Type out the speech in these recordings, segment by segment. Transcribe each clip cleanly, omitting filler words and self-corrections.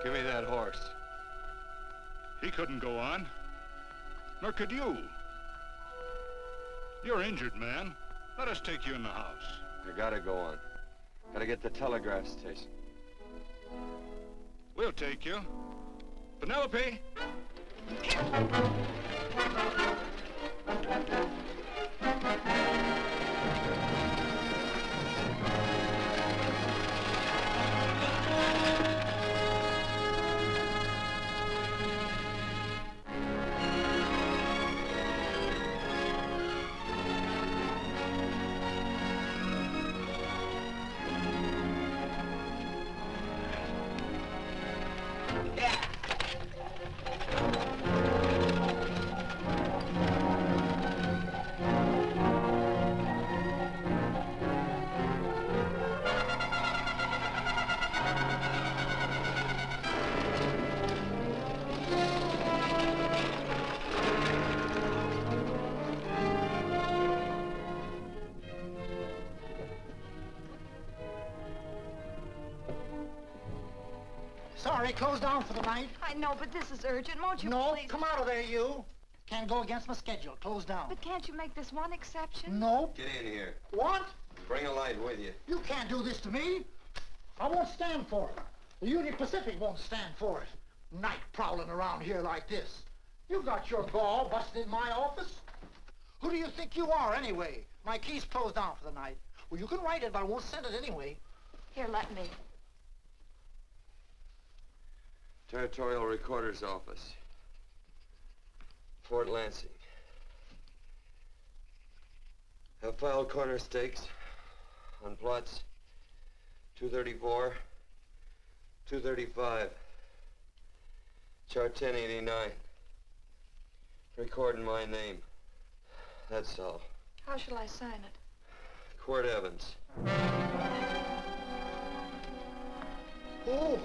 Give me that horse. He couldn't go on. Nor could you. You're injured, man. Let us take you in the house. I gotta go on. Gotta get to the telegraph station. We'll take you. Penelope! Sorry, closed down for the night. I know, but this is urgent. Won't you No, please? come out of there, you. Can't go against my schedule. Closed down. But can't you make this one exception? No. Get in here. What? Bring a light with you. You can't do this to me. I won't stand for it. The Union Pacific won't stand for it. Night prowling around here like this. You got your gall busting in my office? Who do you think you are, anyway? My key's closed down for the night. Well, you can write it, but I won't send it anyway. Here, let me. Territorial Recorder's Office. Fort Lansing. Have filed corner stakes on plots 234, 235, chart 1089. Recording my name. That's all. How shall I sign it? Quirt Evans. Oh.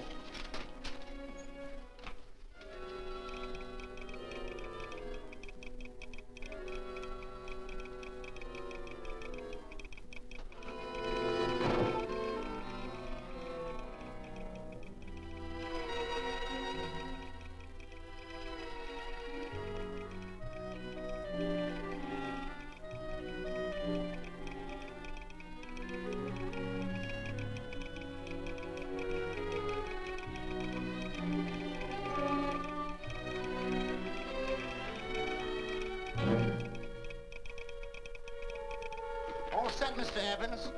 All set, Mr. Evans.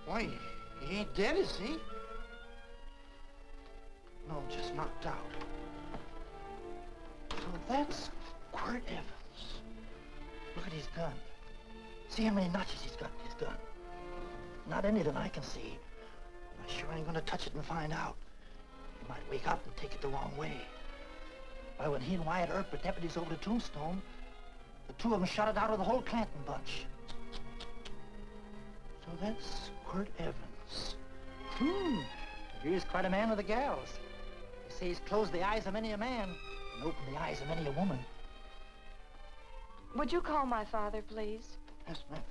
Why, he ain't dead, is he? No, just knocked out. So that's Quirt Evans. Look at his gun. See how many notches he's got in his gun. Not any that I can see. I sure ain't gonna touch it and find out. He might wake up and take it the wrong way. Why, when he and Wyatt Earp were deputies over to Tombstone, the two of them shot it out of the whole Clanton bunch. So that's Quirt Evans. He's quite a man with the gals. They say he's closed the eyes of many a man and opened the eyes of many a woman. Would you call my father, please? Yes, ma'am.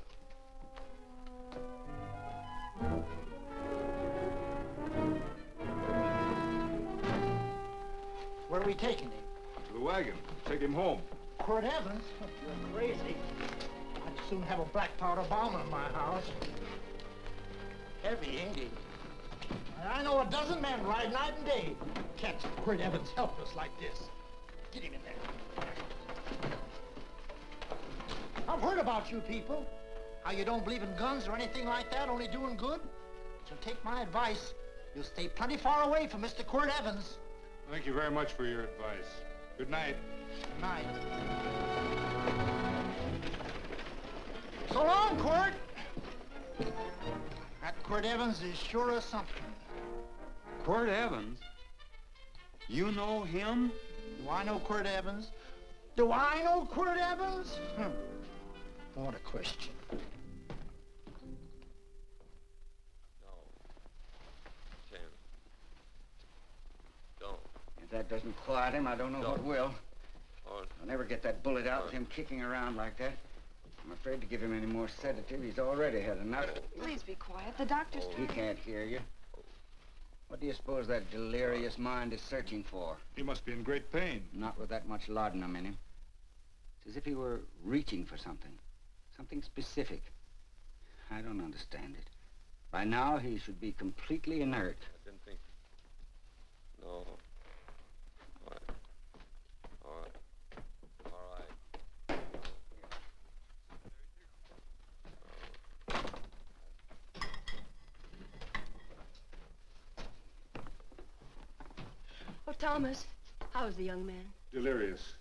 Where are we taking him? To the wagon. Take him home. Quirt Evans? You're crazy. I'd soon have a black powder bomb in my house. Heavy, ain't he? I know a dozen men ride night and day. Catch Quirt Evans helpless like this. Get him in there. I've heard about you people. How you don't believe in guns or anything like that, only doing good. But you'll take my advice. You'll stay plenty far away from Mr. Quirt Evans. Thank you very much for your advice. Good night. Good night. So long, Quirt. That Quirt Evans is sure a something. Quirt Evans? You know him? Do I know Quirt Evans? Do I know Quirt Evans? What a question. No. Tim. Don't. If that doesn't quiet him, I don't know what will. Oh, I'll never get that bullet out with him kicking around like that. I'm afraid to give him any more sedative. He's already had enough. Please be quiet. The doctor's He trying. can't hear you. What do you suppose that delirious mind is searching for? He must be in great pain. Not with that much laudanum in him. It's as if he were reaching for something. Something specific. I don't understand it. By now, he should be completely inert. I didn't think. No. All right. All right. All right. Oh, Thomas, how's the young man? Delirious.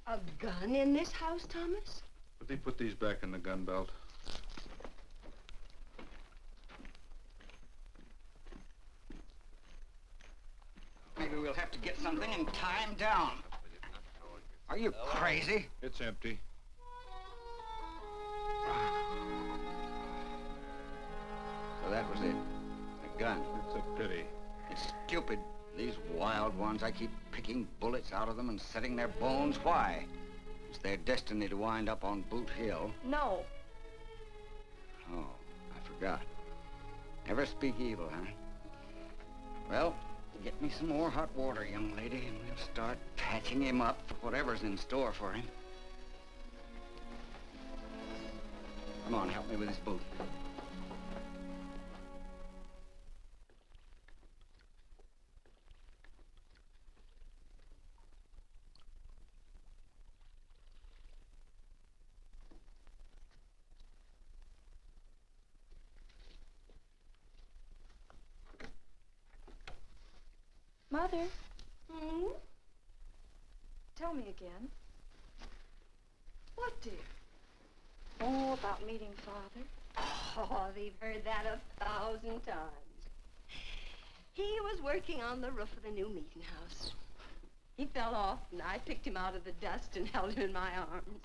A gun in this house, Thomas? But they put these back in the gun belt. Maybe we'll have to get something and tie him down. Are you crazy? It's empty. So that was it. A gun. It's a pity. It's stupid. These wild ones, I keep picking bullets out of them and setting their bones. Why? It's their destiny to wind up on Boot Hill. No. Oh, I forgot. Never speak evil, huh? Well, get me some more hot water, young lady, and we'll start patching him up for whatever's in store for him. Come on, help me with his boot. Mother, Hmm? tell me again. What, dear? Oh, about meeting Father. Oh, they've heard that 1,000 times. He was working on the roof of the new meeting house. He fell off, and I picked him out of the dust and held him in my arms.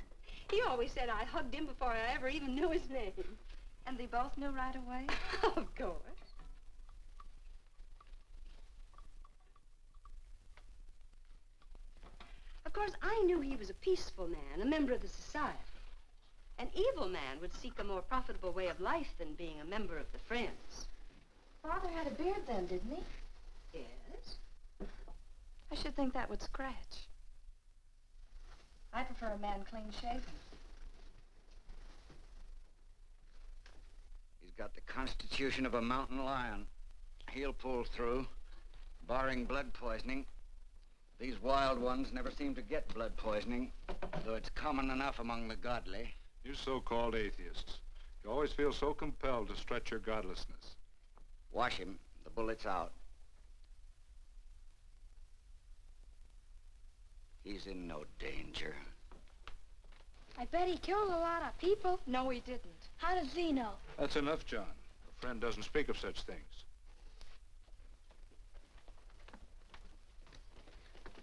He always said I hugged him before I ever even knew his name. And they both knew right away? Of course. Of course, I knew he was a peaceful man, a member of the society. An evil man would seek a more profitable way of life than being a member of the Friends. Father had a beard then, didn't he? Yes? I should think that would scratch. I prefer a man clean shaven. He's got the constitution of a mountain lion. He'll pull through, barring blood poisoning. These wild ones never seem to get blood poisoning, though it's common enough among the godly. You so-called atheists. You always feel so compelled to stretch your godlessness. Wash him. The bullet's out. He's in no danger. I bet he killed a lot of people. No, he didn't. How does he know? That's enough, John. A friend doesn't speak of such things.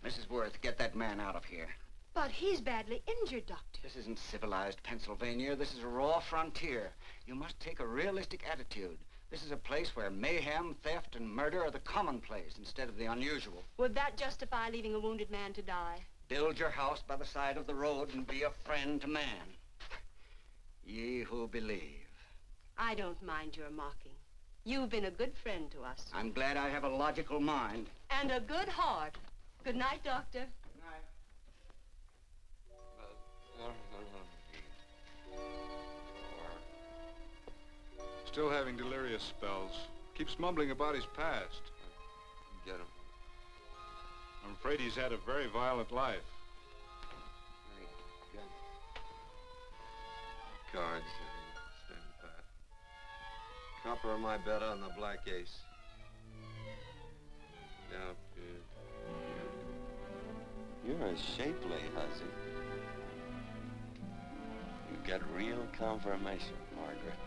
Mrs. Worth, get that man out of here. But he's badly injured, Doctor. This isn't civilized Pennsylvania. This is a raw frontier. You must take a realistic attitude. This is a place where mayhem, theft, and murder are the commonplace instead of the unusual. Would that justify leaving a wounded man to die? Build your house by the side of the road and be a friend to man. Ye who believe. I don't mind your mocking. You've been a good friend to us. I'm glad I have a logical mind. And a good heart. Good night, Doctor. Good night. Still having delirious spells. Keeps mumbling about his past. Get him. I'm afraid he's had a very violent life. Cards. Stand pat. Copper on my bet on the black ace. Down, You're a shapely hussy. You get real confirmation, Margaret.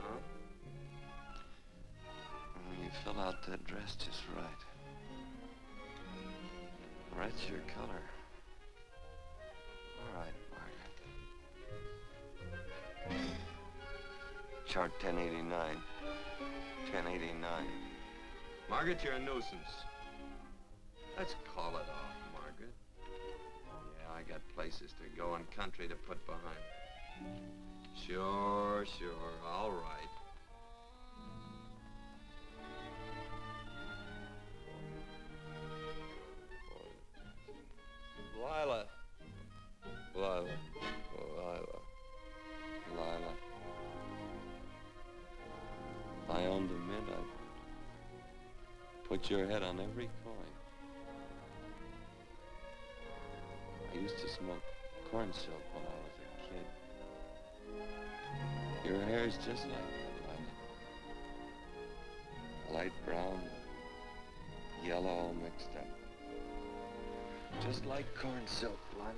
Huh? You fill out that dress just right. Red's your color. All right, Margaret. Chart 1089. 1089. Margaret, you're a nuisance. Let's call it off, Margaret. Yeah, I got places to go and country to put behind me. Sure, all right. Lila. If I owned a mint, I'd put your head on every coin. I used to smoke corn silk when I was a kid. Your hair's just like that, Lila. Light brown, yellow all mixed up. Just like corn silk, Lila.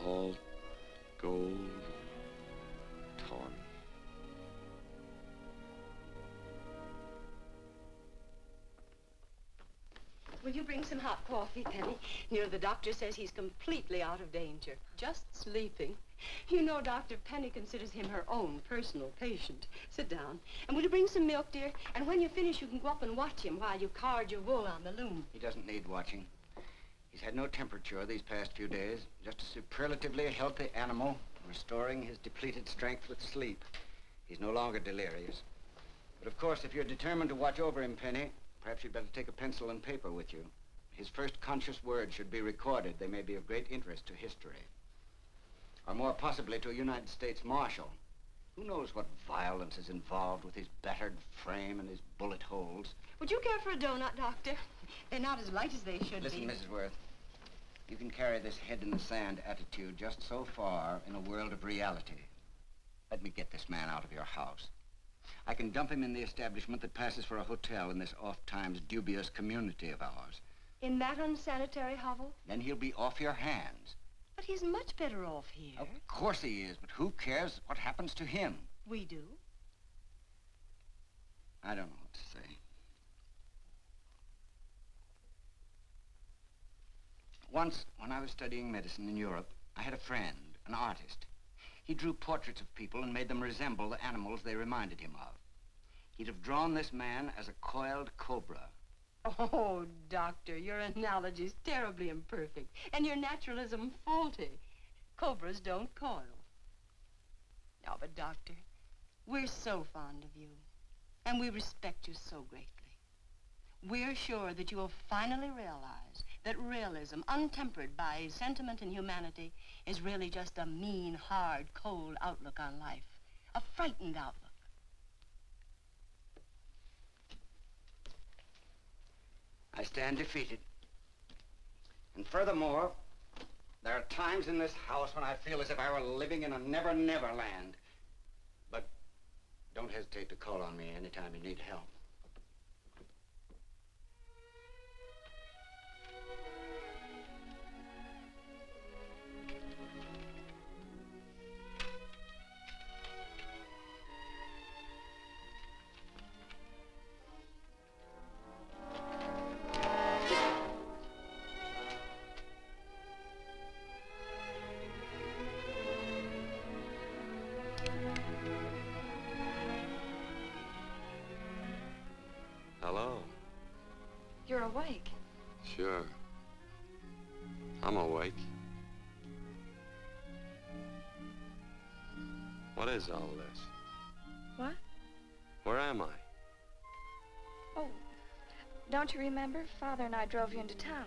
All gold, tawny. Will you bring some hot coffee, Penny? You know, the doctor says he's completely out of danger. Just sleeping. You know, Dr. Penny considers him her own personal patient. Sit down. And will you bring some milk, dear? And when you finish, you can go up and watch him while you card your wool on the loom. He doesn't need watching. He's had no temperature these past few days. Just a superlatively healthy animal, restoring his depleted strength with sleep. He's no longer delirious. But of course, if you're determined to watch over him, Penny, perhaps you'd better take a pencil and paper with you. His first conscious words should be recorded. They may be of great interest to history. Or more possibly to a United States Marshal. Who knows what violence is involved with his battered frame and his bullet holes. Would you care for a donut, Doctor? They're not as light as they should Listen, be. Mrs. Worth. You can carry this head-in-the-sand attitude just so far in a world of reality. Let me get this man out of your house. I can dump him in the establishment that passes for a hotel in this oft-times dubious community of ours. In that unsanitary hovel? Then he'll be off your hands. But he's much better off here. Of course he is, but who cares what happens to him? We do. I don't know what to say. Once, when I was studying medicine in Europe, I had a friend, an artist. He drew portraits of people and made them resemble the animals they reminded him of. He'd have drawn this man as a coiled cobra. Oh, Doctor, your analogy's terribly imperfect, and your naturalism faulty. Cobras don't coil. No, but Doctor, we're so fond of you, and we respect you so greatly. We're sure that you will finally realize that realism, untempered by sentiment and humanity, is really just a mean, hard, cold outlook on life. A frightened outlook. I stand defeated. And furthermore, there are times in this house when I feel as if I were living in a never-never land. But don't hesitate to call on me anytime you need help. Hello. You're awake. Sure. I'm awake. What is all this? What? Where am I? Oh, don't you remember? Father and I drove you into town.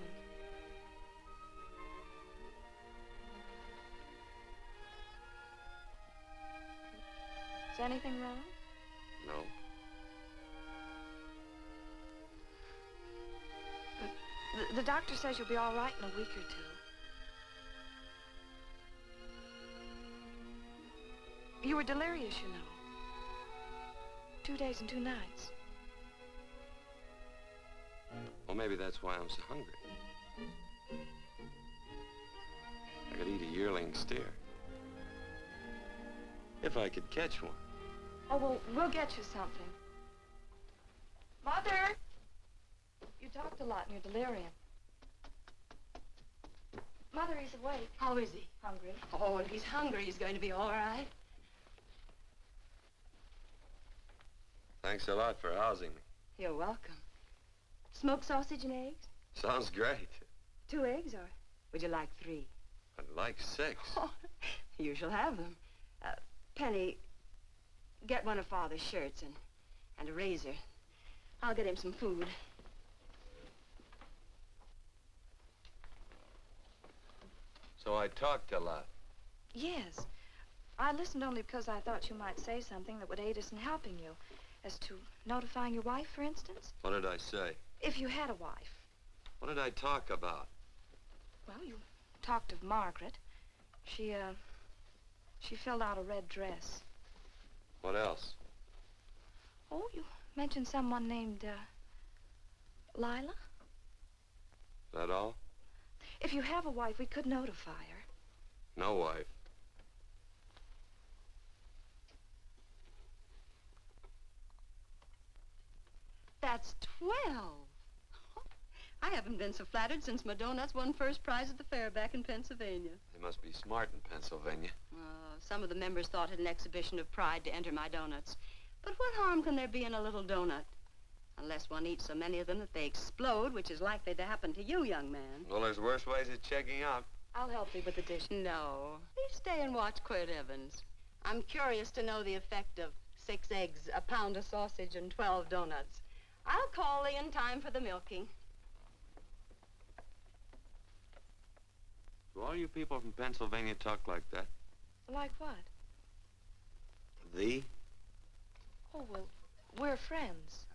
Is anything wrong? No. The doctor says you'll be all right in a week or two. You were delirious, you know. 2 days and 2 nights. Well, maybe that's why I'm so hungry. I could eat a yearling steer. If I could catch one. Oh, well, we'll get you something. Mother! You talked a lot in your delirium. Mother, he's awake. How is he? Hungry. Oh, if he's hungry, he's going to be all right. Thanks a lot for housing me. You're welcome. Smoked sausage and eggs? Sounds great. 2 eggs, or would you like 3? I'd like 6. Oh, you shall have them. Penny, get one of Father's shirts and a razor. I'll get him some food. So I talked a lot. Yes. I listened only because I thought you might say something that would aid us in helping you. As to notifying your wife, for instance. What did I say? If you had a wife. What did I talk about? Well, you talked of Margaret. She filled out a red dress. What else? Oh, you mentioned someone named, Lila? That all? If you have a wife, we could notify her. No wife. That's 12. I haven't been so flattered since my donuts won first prize at the fair back in Pennsylvania. They must be smart in Pennsylvania. Some of the members thought it an exhibition of pride to enter my donuts. But what harm can there be in a little donut? Unless one eats so many of them that they explode, which is likely to happen to you, young man. Well, there's worse ways of checking out. I'll help you with the dish. No. Please stay and watch Quirt Evans. I'm curious to know the effect of 6 eggs, a pound of sausage, and 12 donuts. I'll call Lee in time for the milking. Do all you people from Pennsylvania talk like that? Like what? Thee? Oh, well, we're friends.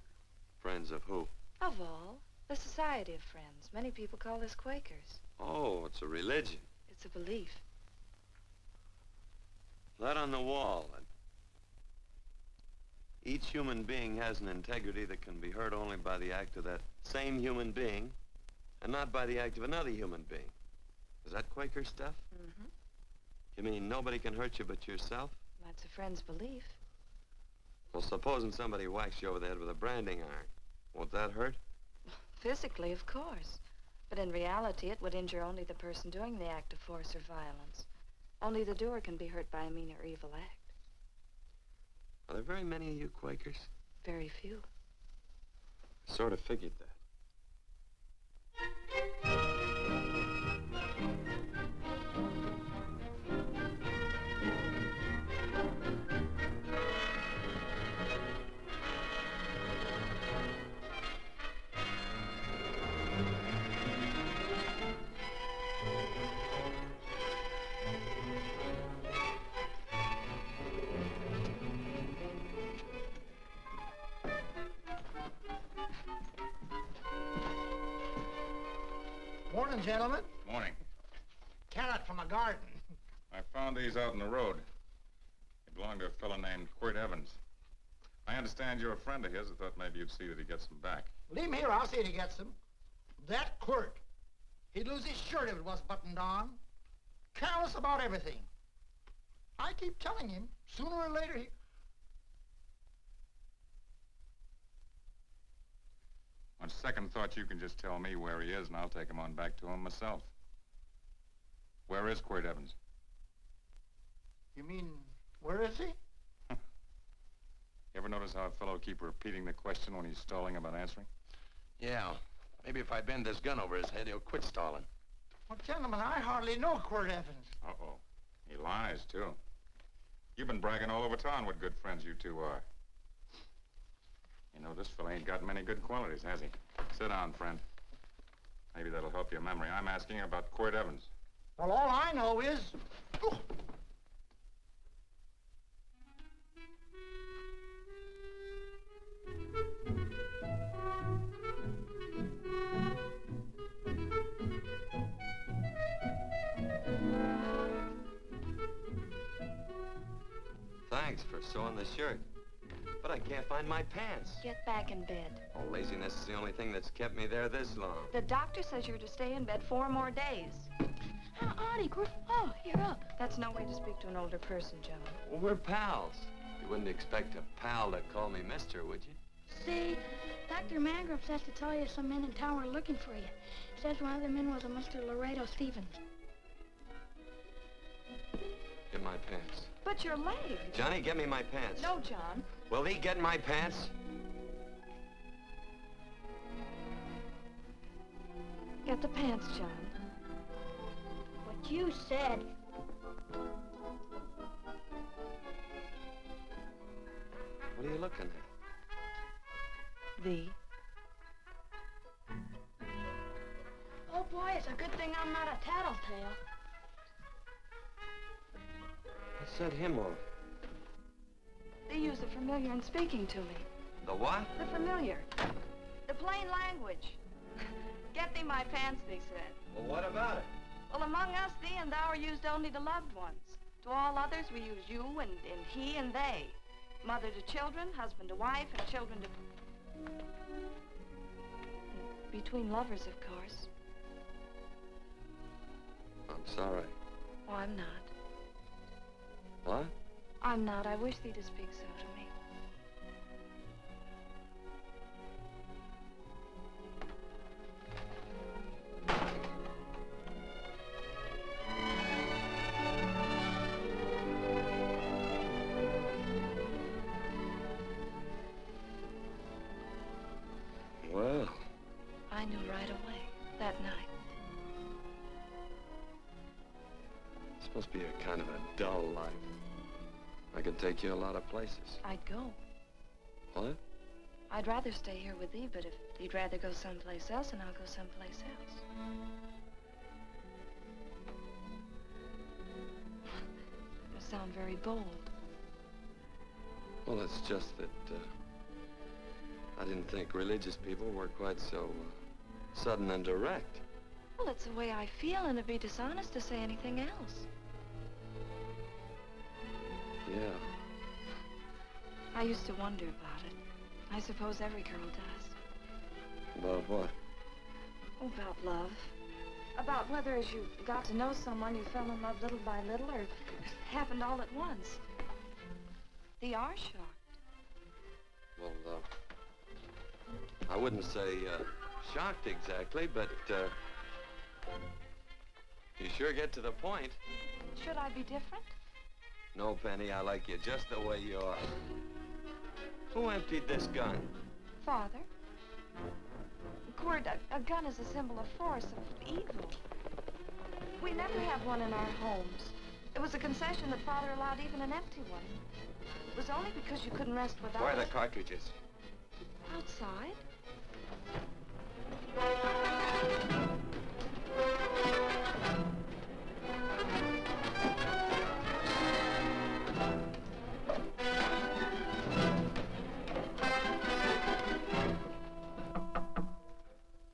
Friends of who? Of all. The Society of Friends. Many people call us Quakers. Oh, it's a religion. It's a belief. That on the wall. Each human being has an integrity that can be hurt only by the act of that same human being, and not by the act of another human being. Is that Quaker stuff? Mm-hmm. You mean nobody can hurt you but yourself? That's a friend's belief. Well, supposing somebody whacks you over the head with a branding iron. Won't that hurt? Physically, of course. But in reality, it would injure only the person doing the act of force or violence. Only the doer can be hurt by a mean or evil act. Are there very many of you Quakers? Very few. I sort of figured that. Morning, gentlemen. Morning. Carrot from a garden. I found these out in the road. They belong to a fellow named Quirt Evans. I understand you're a friend of his. I thought maybe you'd see that he gets them back. Leave him here, I'll see that he gets them. That Quirt, he'd lose his shirt if it was buttoned on. Careless about everything. I keep telling him, sooner or later he... On second thought, you can just tell me where he is, and I'll take him on back to him myself. Where is Quirt Evans? You mean, where is he? You ever notice how a fellow keep repeating the question when he's stalling about answering? Yeah. Maybe if I bend this gun over his head, he'll quit stalling. Well, gentlemen, I hardly know Quirt Evans. Uh-oh. He lies, too. You've been bragging all over town what good friends you two are. You know, this fella ain't got many good qualities, has he? Sit down, friend. Maybe that'll help your memory. I'm asking about Quirt Evans. Well, all I know is... Thanks for sewing the shirt. But I can't find my pants. Get back in bed. Oh, laziness is the only thing that's kept me there this long. The doctor says you're to stay in bed 4 more days. How oddie, Quirt. Oh, you're up. That's no way to speak to an older person, Joan. Well, we're pals. You wouldn't expect a pal to call me mister, would you? Say, Dr. Mangrum says to tell you some men in town are looking for you. Says one of the men was a Mr. Laredo Stevens. Get my pants. But your leg. Johnny, get me my pants. No, John. Will he get my pants? Get the pants, John. What you said. What are you looking at? The. Oh, boy, it's a good thing I'm not a tattletale. What set him off? They use the familiar in speaking to me. The what? The familiar. The plain language. Get thee my pants, they said. Well, what about it? Well, among us, thee and thou are used only to loved ones. To all others, we use you and he and they. Mother to children, husband to wife, and children to... Between lovers, of course. I'm sorry. Oh, I'm not. What? I'm not. I wish thee to speak so to me. Well, I knew right away, that night. this must be a kind of a dull life. I could take you a lot of places. I'd go. What? I'd rather stay here with thee, but if you'd rather go someplace else, then I'll go someplace else. You sound very bold. Well, it's just that, I didn't think religious people were quite so, sudden and direct. Well, it's the way I feel, and it'd be dishonest to say anything else. Yeah. I used to wonder about it. I suppose every girl does. About what? Oh, about love. About whether as you got to know someone, you fell in love little by little, or it happened all at once. They are shocked. Well, I wouldn't say, shocked exactly, but, you sure get to the point. Should I be different? No, Penny, I like you just the way you are. Who emptied this gun? Father? Quirt, a gun is a symbol of force, of evil. We never have one in our homes. It was a concession that Father allowed even an empty one. It was only because you couldn't rest without Where are it. the cartridges? Outside?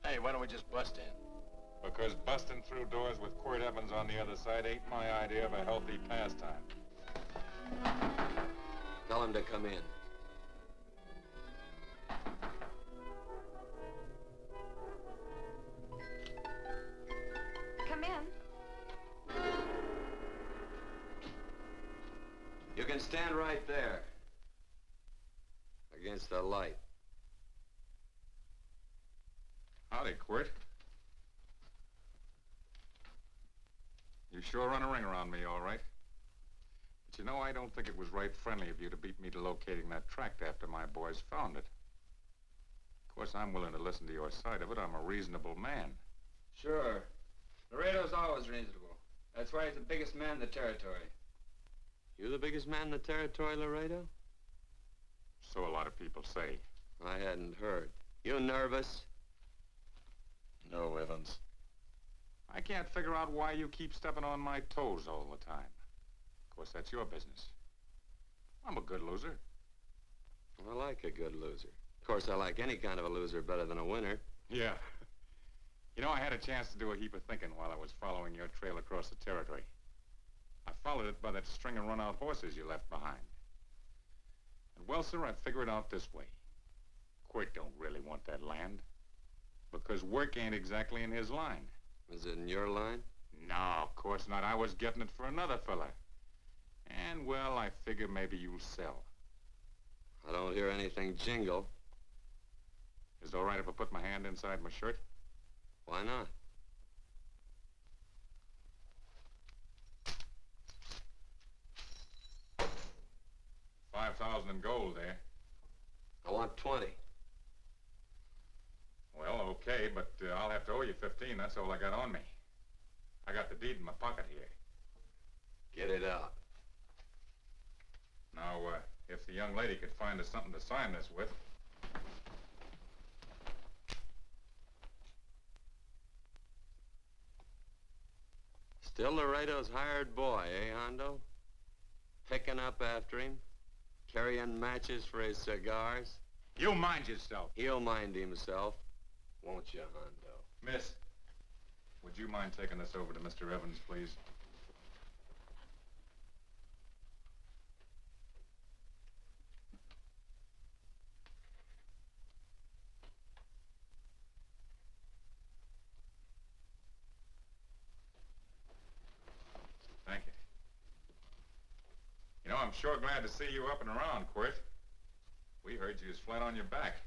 Hey, why don't we just bust in? Because busting through doors with Quirt Evans on the other side ain't my idea of a healthy pastime. Tell him to come in. Come in. You can stand right there. Against the light. Howdy, Quirt. You sure run a ring around me, all right. But you know, I don't think it was right friendly of you to beat me to locating that tract after my boys found it. Of course, I'm willing to listen to your side of it. I'm a reasonable man. Sure. Laredo's always reasonable. That's why he's the biggest man in the territory. You the biggest man in the territory, Laredo? So a lot of people say. I hadn't heard. You nervous? No, Evans. I can't figure out why you keep stepping on my toes all the time. Of course, that's your business. I'm a good loser. I like a good loser. Of course, I like any kind of a loser better than a winner. Yeah. You know, I had a chance to do a heap of thinking while I was following your trail across the territory. I followed it by that string of run-out horses you left behind. And, well, sir, I figured it out this way. Quirt don't really want that land. Because work ain't exactly in his line. Is it in your line? No, of course not. I was getting it for another fella. And, well, I figure maybe you'll sell. I don't hear anything jingle. Is it all right if I put my hand inside my shirt? Why not? $5,000 in gold there. I want 20. Well, okay, but I'll have to owe you 15. That's all I got on me. I got the deed in my pocket here. Get it out. Now, if the young lady could find us something to sign this with. Still Laredo's hired boy, eh, Hondo? Picking up after him, carrying matches for his cigars. You mind yourself. He'll mind himself, won't you, Hondo? Miss, would you mind taking this over to Mr. Evans, please? Thank you. You know, I'm sure glad to see you up and around, Quirt. We heard you was flat on your back.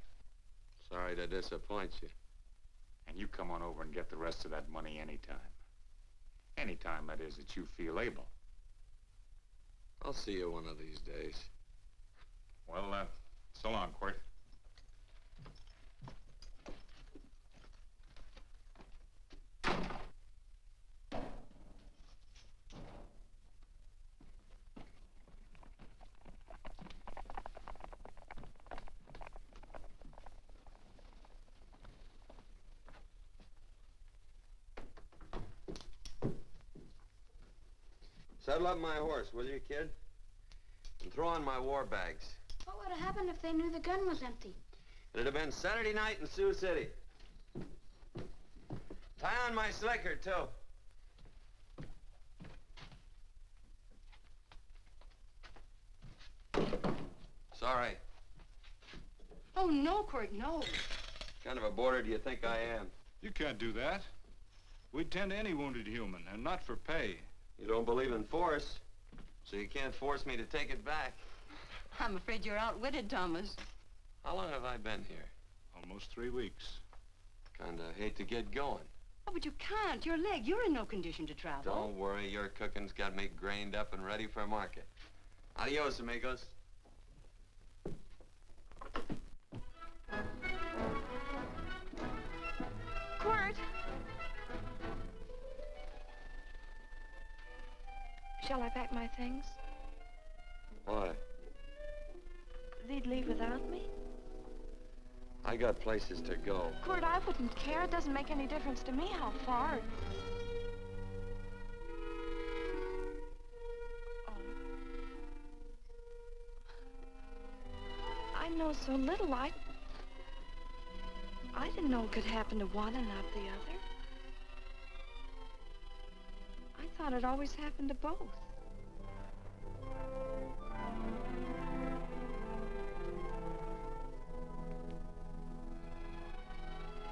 Sorry to disappoint you. And you come on over and get the rest of that money anytime. Anytime, that is, that you feel able. I'll see you one of these days. Well, so long, Quirt. Saddle up my horse, will you, kid? And throw on my war bags. What would have happened if they knew the gun was empty? It'd have been Saturday night in Sioux City. Tie on my slicker, too. Sorry. Oh, no, Quirt, no. What kind of a boarder do you think I am? You can't do that. We'd tend to any wounded human, and not for pay. You don't believe in force, so you can't force me to take it back. I'm afraid you're outwitted, Thomas. How long have I been here? Almost 3 weeks. Kinda hate to get going. Oh, but you can't. Your leg, you're in no condition to travel. Don't worry, your cooking's got me grained up and ready for market. Adios, amigos. Quirt! Shall I pack my things? Why? They'd leave without me? I got places to go. Quirt, I wouldn't care. It doesn't make any difference to me how far. Oh. I know so little. I didn't know it could happen to one and not the other. I thought it always happened to both.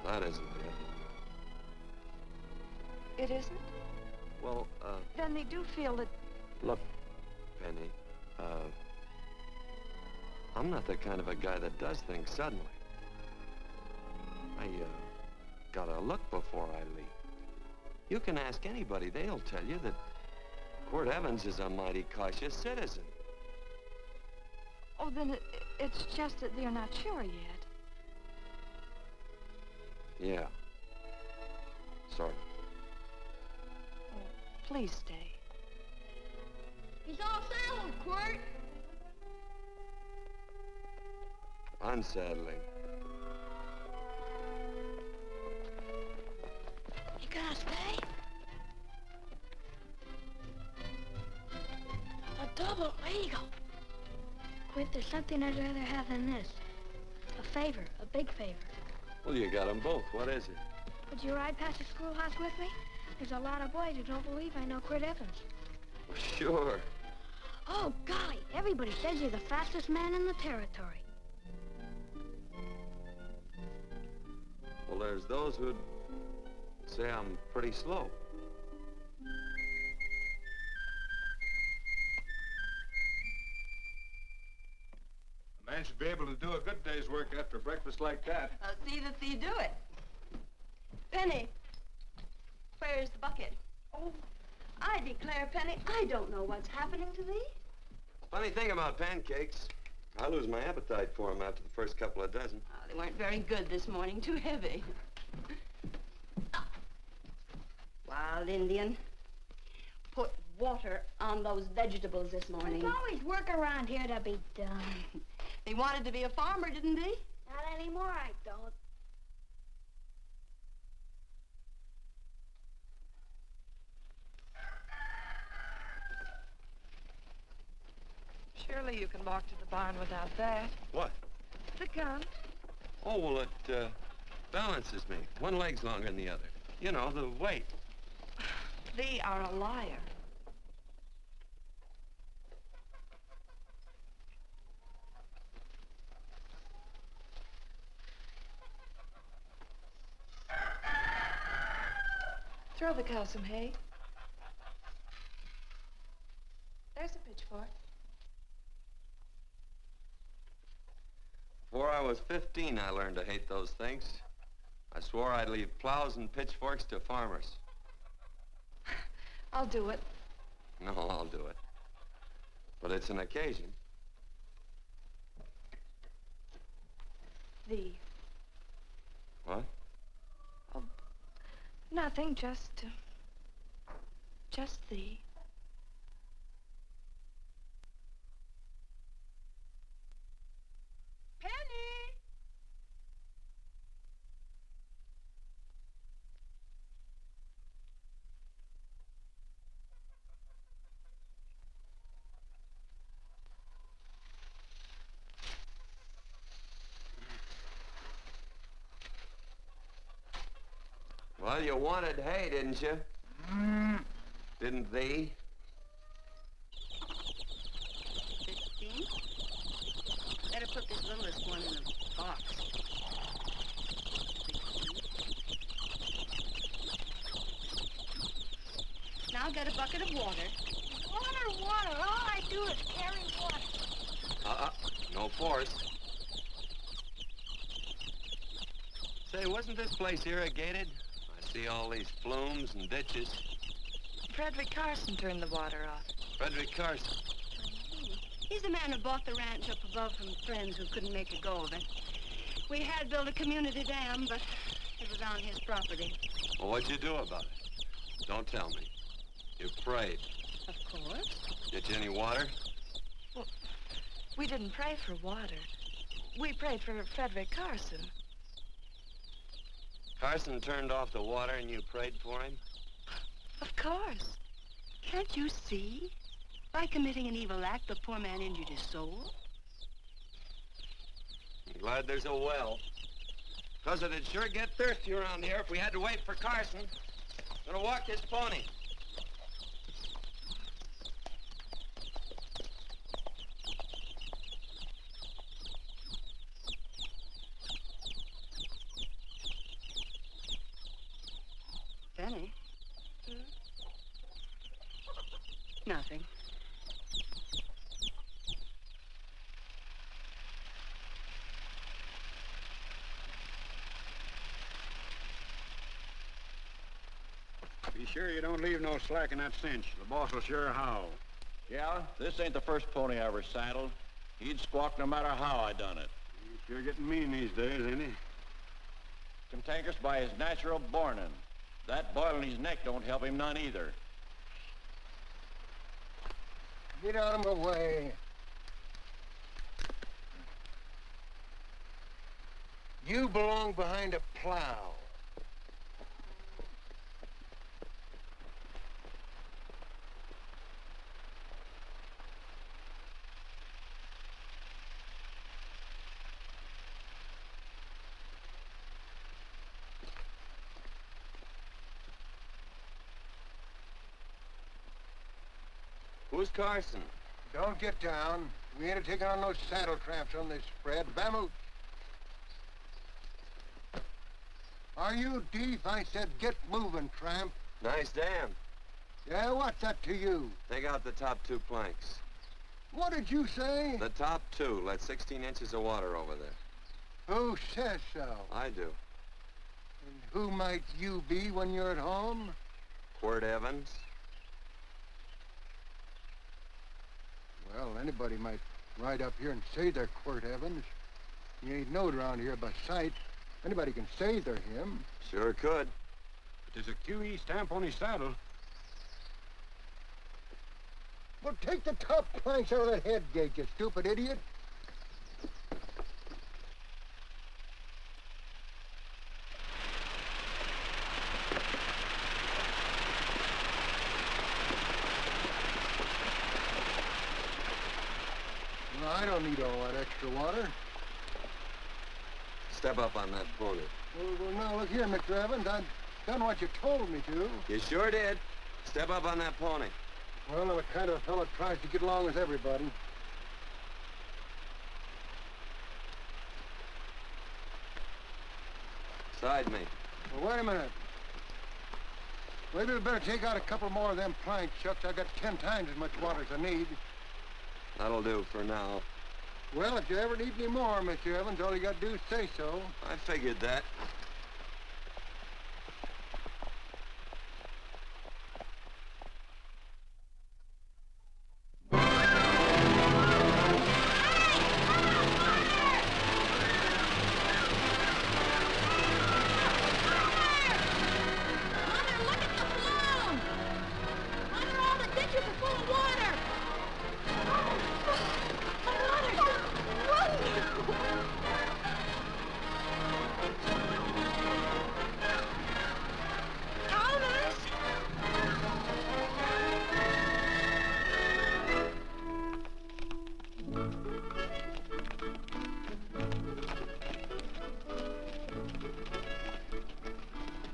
That isn't it. It isn't? Well, Then they do feel that... look, Penny, I'm not the kind of a guy that does things suddenly. I, gotta look before I leave. You can ask anybody, they'll tell you that Quirt Evans is a mighty cautious citizen. Oh, then it's just that they're not sure yet. Yeah. Sort of. Oh, please stay. He's all saddled, Quirt. Unsaddling. You gonna stay? A double eagle. Quit, there's something I'd rather have than this. A favor, a big favor. Well, you got them both. What is it? Would you ride past the schoolhouse with me? There's a lot of boys who don't believe I know Quirt Evans. Well, sure. Oh, golly, everybody says you're the fastest man in the territory. Well, there's those who'd say I'm pretty slow. The Man should be able to do a good day's work after breakfast like that. See that you do it. Penny, where's the bucket? Oh, I declare, Penny, I don't know what's happening to thee. Funny thing about pancakes, I lose my appetite for them after the first couple of dozen. Oh, they weren't very good this morning, too heavy. Wild Indian, put water on those vegetables this morning. There's always work around here to be done. He wanted to be a farmer, didn't he? Not anymore, I don't. Surely you can walk to the barn without that. What? The gun. Oh, well, it balances me. One leg's longer than the other. You know, the weight. Thee are a liar. Throw the cow some hay. There's a pitchfork. Before I was 15, I learned to hate those things. I swore I'd leave plows and pitchforks to farmers. I'll do it. No, I'll do it. But it's an occasion. Thee. What? Oh, nothing, just thee. Penny! Well, you wanted hay, didn't you? Didn't thee? 15. Better put this littlest one in the box. 16. Now get a bucket of water. Water. All I do is carry water. No force. Say, wasn't this place irrigated? I see all these flumes and ditches. Frederick Carson turned the water off. Frederick Carson. He's the man who bought the ranch up above from friends who couldn't make a go of it. We had built a community dam, but it was on his property. Well, what'd you do about it? Don't tell me. You prayed. Of course. Get you any water? Well, we didn't pray for water. We prayed for Frederick Carson. Carson turned off the water and you prayed for him? Of course. Can't you see? By committing an evil act, the poor man injured his soul. I'm glad there's a well. Because it'd sure get thirsty around here if we had to wait for Carson. Gonna walk his pony. Penny? Nothing. Be sure you don't leave no slack in that cinch. The boss will sure howl. Yeah, this ain't the first pony I ever saddled. He'd squawk no matter how I done it. He's sure getting mean these days, ain't he? Cantankerous by his natural bornin'. That boil in his neck don't help him none either. Get out of my way. You belong behind a plow. Who's Carson? Don't get down. We ain't taking on no saddle tramps on this spread. Vamoose. Are you deef? I said get moving, tramp. Nice dam. Yeah, what's that to you? Take out the top 2 planks. What did you say? The top two let 16 inches of water over there. Who says so? I do. And who might you be when you're at home? Quirt Evans. Well, anybody might ride up here and say they're Quirt Evans. He ain't knowed around here by sight. Anybody can say they're him. Sure could. But there's a QE stamp on his saddle. Well, take the top planks out of that head gate, you stupid idiot. No, I don't need all that extra water. Step up on that pony. Well, now, look here, Mr. Evans. I've done what you told me to. You sure did. Step up on that pony. Well, I'm the kind of a fellow that tries to get along with everybody. Side me. Well, wait a minute. Maybe we better take out a couple more of them planks, Chucks. I got 10 times as much water as I need. That'll do for now. Well, if you ever need any more, Mr. Evans, all you got to do is say so. I figured that.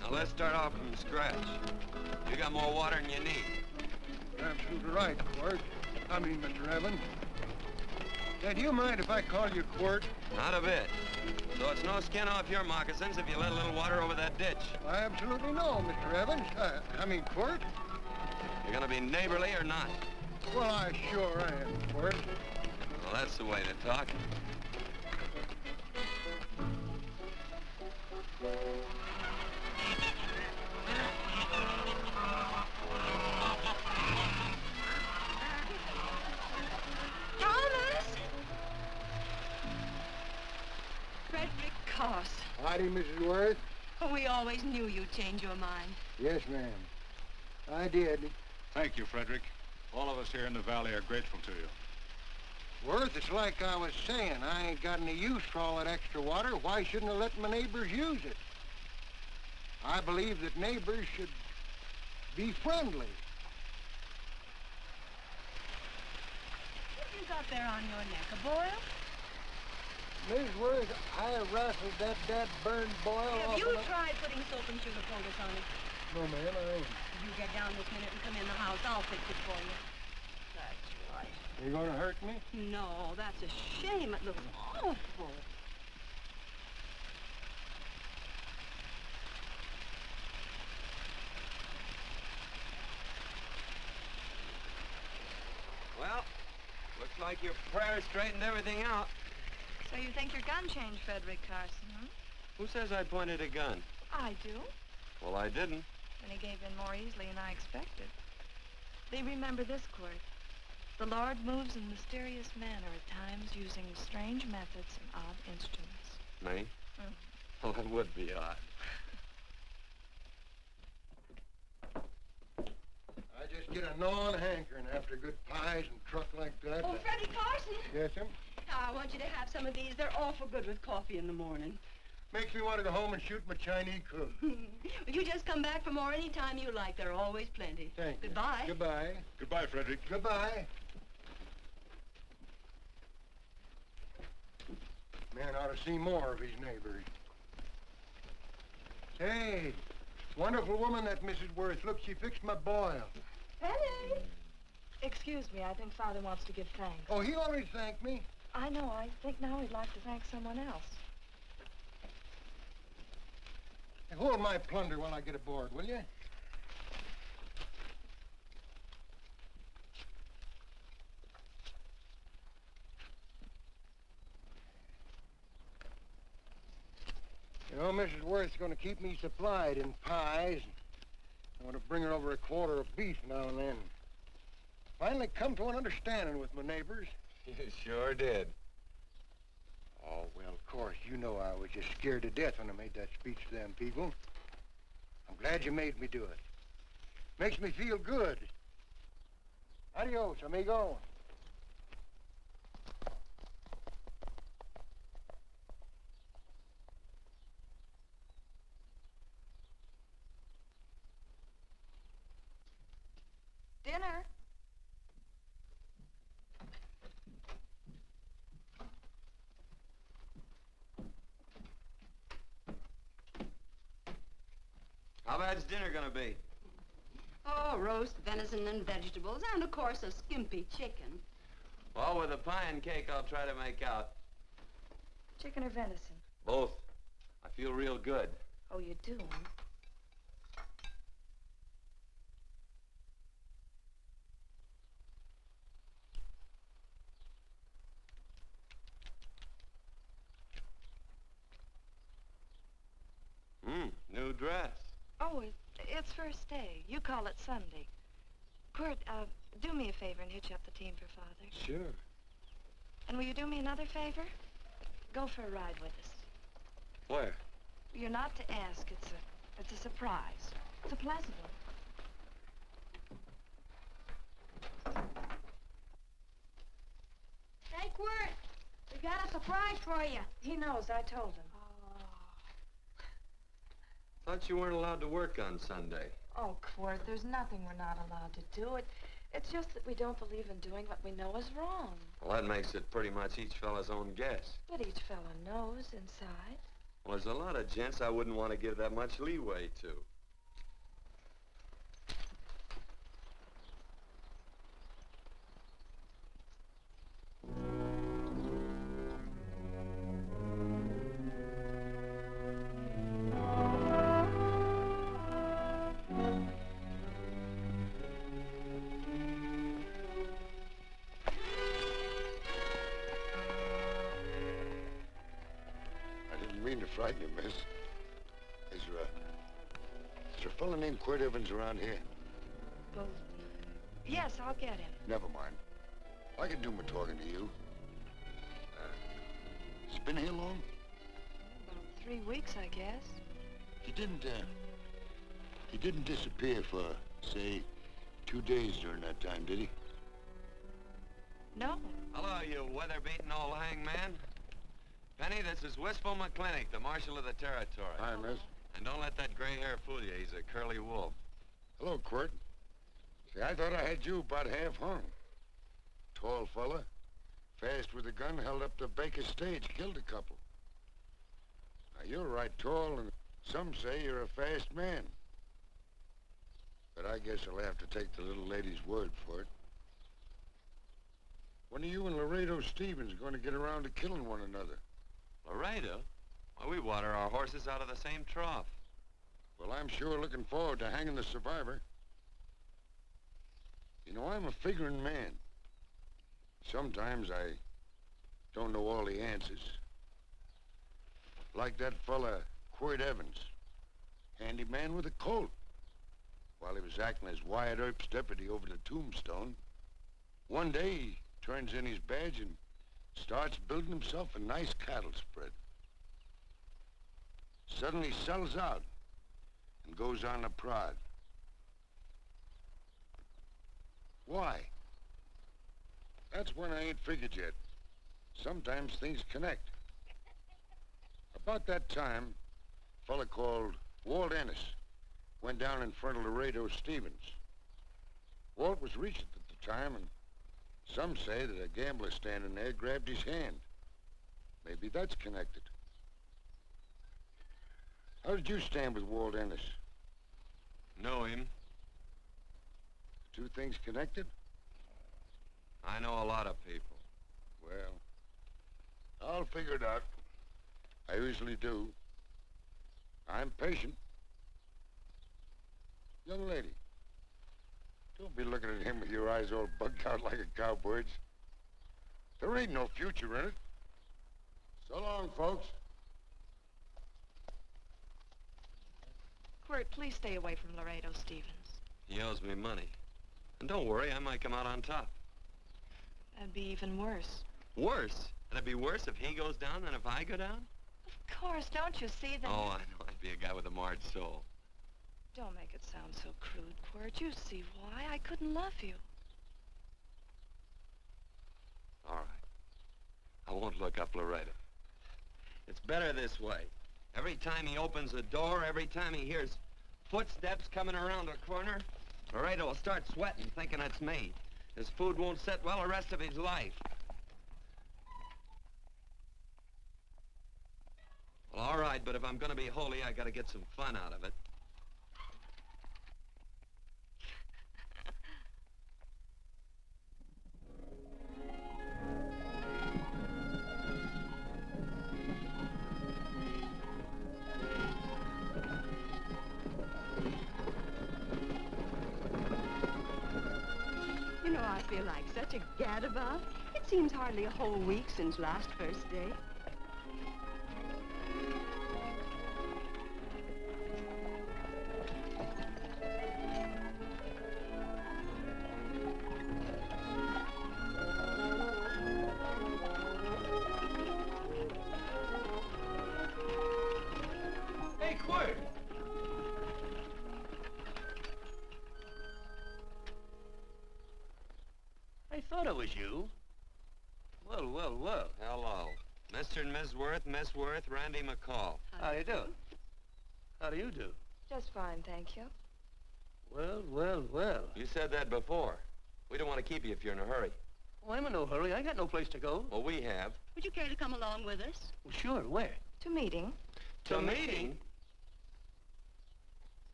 Now let's start off from scratch. You got more water than you need. You're absolutely right, Quirt. I mean, Mr. Evans. Yeah, do you mind if I call you Quirt? Not a bit. So it's no skin off your moccasins if you let a little water over that ditch. I absolutely know, Mr. Evans. I mean, Quirt. You're gonna be neighborly or not? Well, I sure am, Quirt. Well, that's the way to talk. Howdy, Mrs. Worth. Oh, we always knew you'd change your mind. Yes, ma'am. I did. Thank you, Frederick. All of us here in the valley are grateful to you. Worth, it's like I was saying. I ain't got any use for all that extra water. Why shouldn't I let my neighbors use it? I believe that neighbors should be friendly. What you got there on your neck, a boil? Miss Worth, I rustled that burned boil Have off you of tried putting soap and sugar poultice on it? No, ma'am, I ain't. You get down this minute and come in the house. I'll fix it for you. That's right. You gonna hurt me? No, that's a shame. It looks awful. Well, looks like your prayer straightened everything out. So you think your gun changed, Frederick Carson, huh? Who says I pointed a gun? I do. Well, I didn't. And he gave in more easily than I expected. They remember this, Quirt. The Lord moves in mysterious manner at times using strange methods and odd instruments. Me? Well, that would be odd. I just get a gnawing hankering after good pies and truck like that. Oh, Freddie Carson. Yes, ma'am? I want you to have some of these. They're awful good with coffee in the morning. Makes me want to go home and shoot my Chinese cook. You just come back for more any time you like. There are always plenty. Thank you. Goodbye. Goodbye. Goodbye, Frederick. Goodbye. Man ought to see more of his neighbors. Hey, wonderful woman, that Mrs. Worth. Look, she fixed my boil. Penny! Excuse me, I think Father wants to give thanks. Oh, he already thanked me. I know. I think now he'd like to thank someone else. Hey, hold my plunder while I get aboard, will you? Mrs. Worth's going to keep me supplied in pies. I want to bring her over a quarter of beef now and then. Finally come to an understanding with my neighbors. You sure did. Oh, well, of course, you know I was just scared to death when I made that speech to them people. I'm glad you made me do it. Makes me feel good. Adios, amigo. Dinner. How bad's dinner gonna be? Oh, roast venison and vegetables, and of course a skimpy chicken. Well, with the pie and cake, I'll try to make out. Chicken or venison? Both. I feel real good. Oh, you do, huh? New dress. Oh, it's first day. You call it Sunday. Quirt, do me a favor and hitch up the team for Father. Sure. And will you do me another favor? Go for a ride with us. Where? You're not to ask. It's a surprise. It's a pleasant one. Hey, Quirt, we got a surprise for you. He knows. I told him. Thought you weren't allowed to work on Sunday. Oh, Quirt, there's nothing we're not allowed to do. It's just that we don't believe in doing what we know is wrong. Well, that makes it pretty much each fella's own guess. But each fella knows inside. Well, there's a lot of gents I wouldn't want to give that much leeway to. Frighten you, miss. Is there a fella named Quirt Evans around here? Well, yes, I'll get him. Never mind. I can do my talking to you. He's been here long? About 3 weeks, I guess. He didn't disappear for, say, 2 days during that time, did he? No. Hello, you weather-beaten old hangman. Penny, this is Wistful McClintock, the Marshal of the Territory. Hi, miss. And don't let that gray hair fool you. He's a curly wolf. Hello, Quirt. See, I thought I had you about half hung. Tall fella, fast with a gun, held up the Baker stage, killed a couple. Now, you're right tall, and some say you're a fast man. But I guess I'll have to take the little lady's word for it. When are you and Laredo Stevens going to get around to killing one another? Laredo? Well, we water our horses out of the same trough. Well, I'm sure looking forward to hanging the survivor. You know, I'm a figuring man. Sometimes I don't know all the answers. Like that fella, Quirt Evans. Handy man with a Colt. While he was acting as Wyatt Earp's deputy over the Tombstone, one day he turns in his badge and starts building himself a nice cattle spread. Suddenly sells out and goes on a prod. Why? That's one I ain't figured yet. Sometimes things connect. About that time, a fella called Walt Ennis went down in front of Laredo Stevens. Walt was Regent at the time, and some say that a gambler standing there grabbed his hand. Maybe that's connected. How did you stand with Walt Ennis? Know him. Two things connected? I know a lot of people. Well, I'll figure it out. I usually do. I'm patient. Young lady, don't be looking at him with your eyes all bugged out like a cowbird's. There ain't no future in it. So long, folks. Quirt, please stay away from Laredo Stevens. He owes me money. And don't worry, I might come out on top. That'd be even worse. Worse? It'd be worse if he goes down than if I go down? Of course, don't you see that? Oh, I know. I'd be a guy with a marred soul. Don't make it sound so crude, Quirt. You see why I couldn't love you. All right. I won't look up Laredo. It's better this way. Every time he opens a door, every time he hears footsteps coming around a corner, Laredo will start sweating, thinking it's me. His food won't sit well the rest of his life. Well, all right, but if I'm gonna be holy, I gotta get some fun out of it. You know, I feel like such a gadabout. It seems hardly a whole week since last first day. Hey, Quirt! I thought it was you. Well, well, well. Hello. Mr. and Miss Worth, Randy McCall. How do you do? How do you do? Just fine, thank you. Well, well, well. You said that before. We don't want to keep you if you're in a hurry. Oh, I'm in no hurry. I got no place to go. Well, we have. Would you care to come along with us? Well, sure. Where? To meeting. To meeting?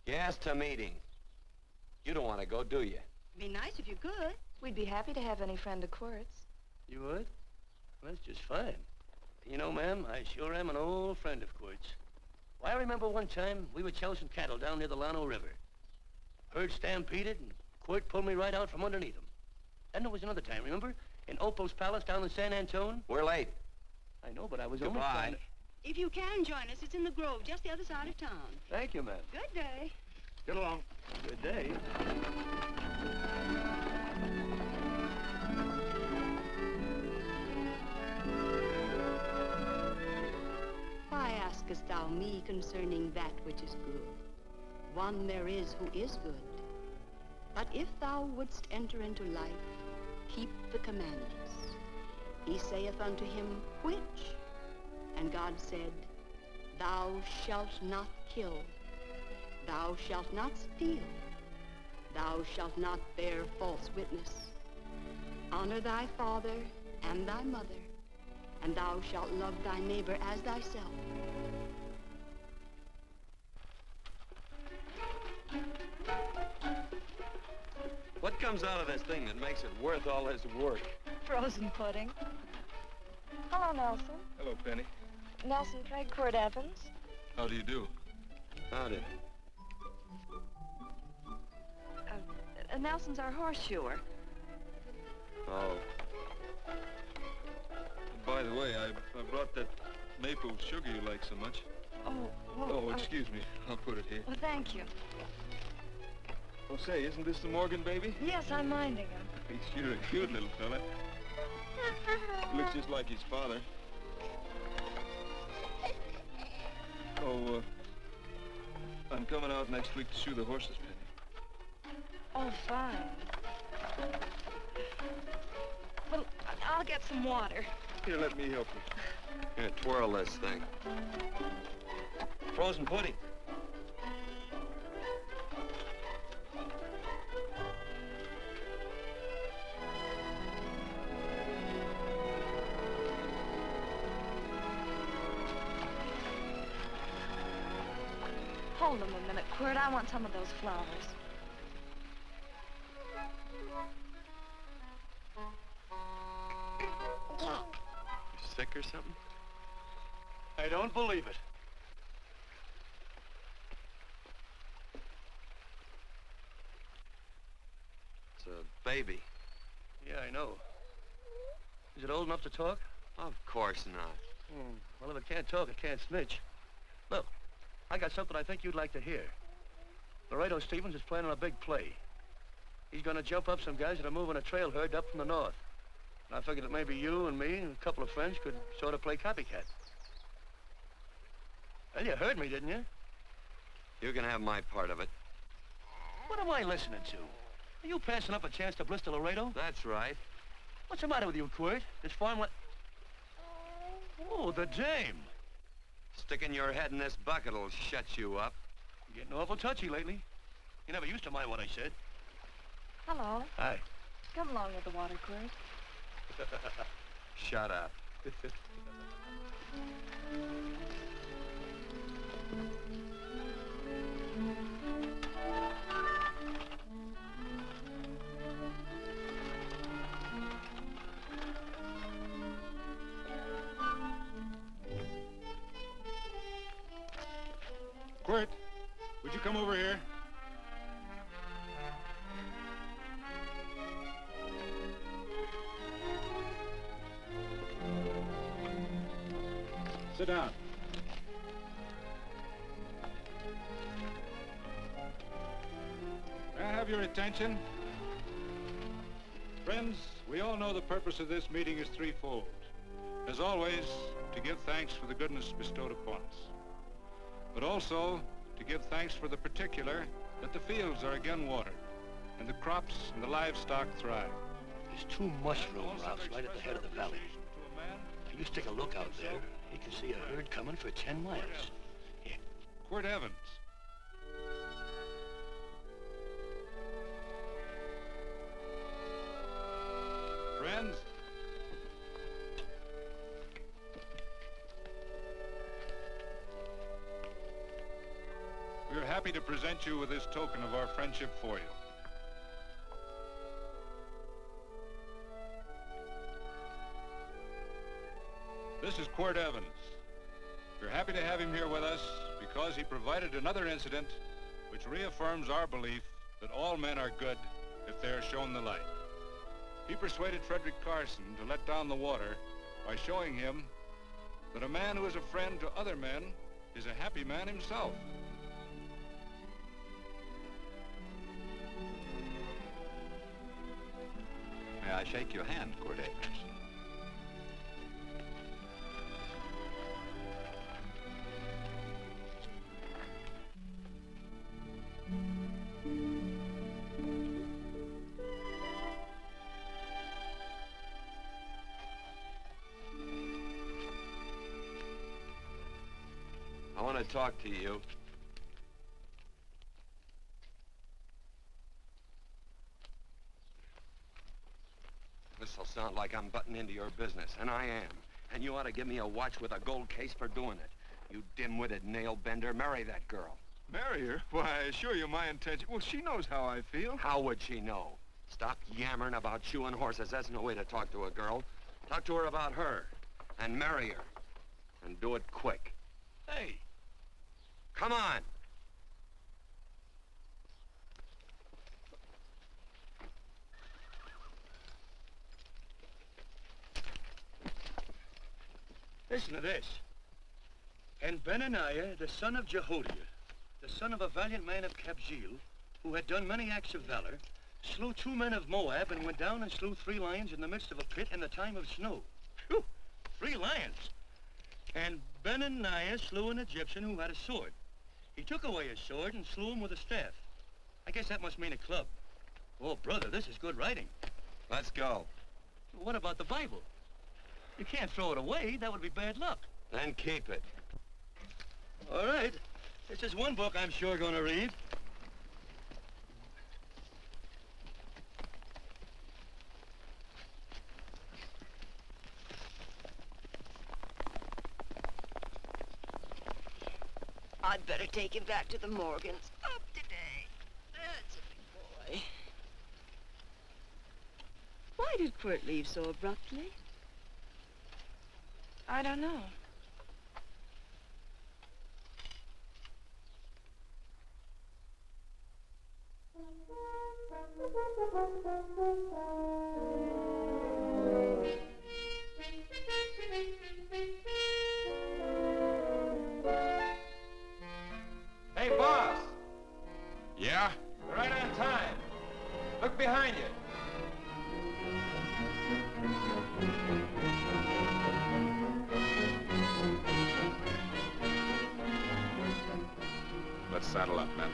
Yes, to meeting. You don't want to go, do you? Be nice if you could. We'd be happy to have any friend of Quirt's. You would? Well, that's just fine. You know, ma'am, I sure am an old friend of Quirt's. Why, I remember one time we were chousing cattle down near the Llano River. Herd stampeded, and Quirt pulled me right out from underneath him. Then there was another time, remember? In Opal's Palace down in San Antone? We're late. I know, but I was only Goodbye. trying to... If you can join us, it's in the Grove, just the other side of town. Thank you, ma'am. Good day. Get along. Good day. Why askest thou me concerning that which is good? One there is who is good. But if thou wouldst enter into life, keep the commandments. He saith unto him, which? And God said, thou shalt not kill. Thou shalt not steal. Thou shalt not bear false witness. Honor thy father and thy mother, and thou shalt love thy neighbor as thyself. What comes out of this thing that makes it worth all this work? Frozen pudding. Hello, Nelson. Hello, Penny. Nelson Craig, Quirt Evans. How do you do? Howdy. Nelson's our horseshoer. Oh. By the way, I brought that maple sugar you like so much. Oh, well, Oh, excuse me. I'll put it here. Well, thank you. Oh, say, isn't this the Morgan baby? Yes, I'm minding him. He's sure a cute little fella. Looks just like his father. Oh, I'm coming out next week to shoe the horses, Penny. Oh, fine. Well, I'll get some water. Here, let me help you. Here, twirl this thing. Frozen pudding. Hold them a minute, Quirt. I want some of those flowers. You sick or something? I don't believe it. It's a baby. Yeah, I know. Is it old enough to talk? Of course not. Well, if it can't talk, it can't snitch. Look, I got something I think you'd like to hear. Laredo Stevens is planning a big play. He's gonna jump up some guys that are moving a trail herd up from the north. And I figured that maybe you and me and a couple of friends could sort of play copycat. Well, you heard me, didn't you? You can have my part of it. What am I listening to? Are you passing up a chance to blister Laredo? That's right. What's the matter with you, Quirt? This farm Oh, the dame. Sticking your head in this bucket'll shut you up. You're getting awful touchy lately. You never used to mind what I said. Hello. Hi. Come along with the water, Quirt. Shut up. Quirt, would you come over here? Sit down. May I have your attention? Friends, we all know the purpose of this meeting is threefold. As always, to give thanks for the goodness bestowed upon us, but also to give thanks for the particular that the fields are again watered and the crops and the livestock thrive. There's two mushroom routes right at the head of the valley. If you stick a look out there, you can see a herd coming for 10 miles. Here. Quirt Evans. Friends, we are happy to present you with this token of our friendship for you. This is Quirt Evans. We're happy to have him here with us because he provided another incident which reaffirms our belief that all men are good if they are shown the light. He persuaded Frederick Carson to let down the water by showing him that a man who is a friend to other men is a happy man himself. May I shake your hand, Quirt Evans? I want to talk to you. This'll sound like I'm butting into your business, and I am. And you ought to give me a watch with a gold case for doing it. You dim-witted nail-bender, marry that girl. Marry her? Why, I assure you my intention... Well, she knows how I feel. How would she know? Stop yammering about shoeing horses. That's no way to talk to a girl. Talk to her about her, and marry her. And do it quick. Hey. Come on. Listen to this. And Benaniah, the son of Jehoiada, the son of a valiant man of Kabzeel, who had done many acts of valor, slew 2 men of Moab and went down and slew 3 lions in the midst of a pit in the time of snow. Phew! 3 lions. And Benaniah slew an Egyptian who had a sword. He took away his sword and slew him with a staff. I guess that must mean a club. Oh, brother, this is good writing. Let's go. What about the Bible? You can't throw it away. That would be bad luck. Then keep it. All right. This is one book I'm sure going to read. I'd better take him back to the Morgans. Up today. That's a big boy. Why did Quirt leave so abruptly? I don't know. Look behind you. Let's saddle up, men.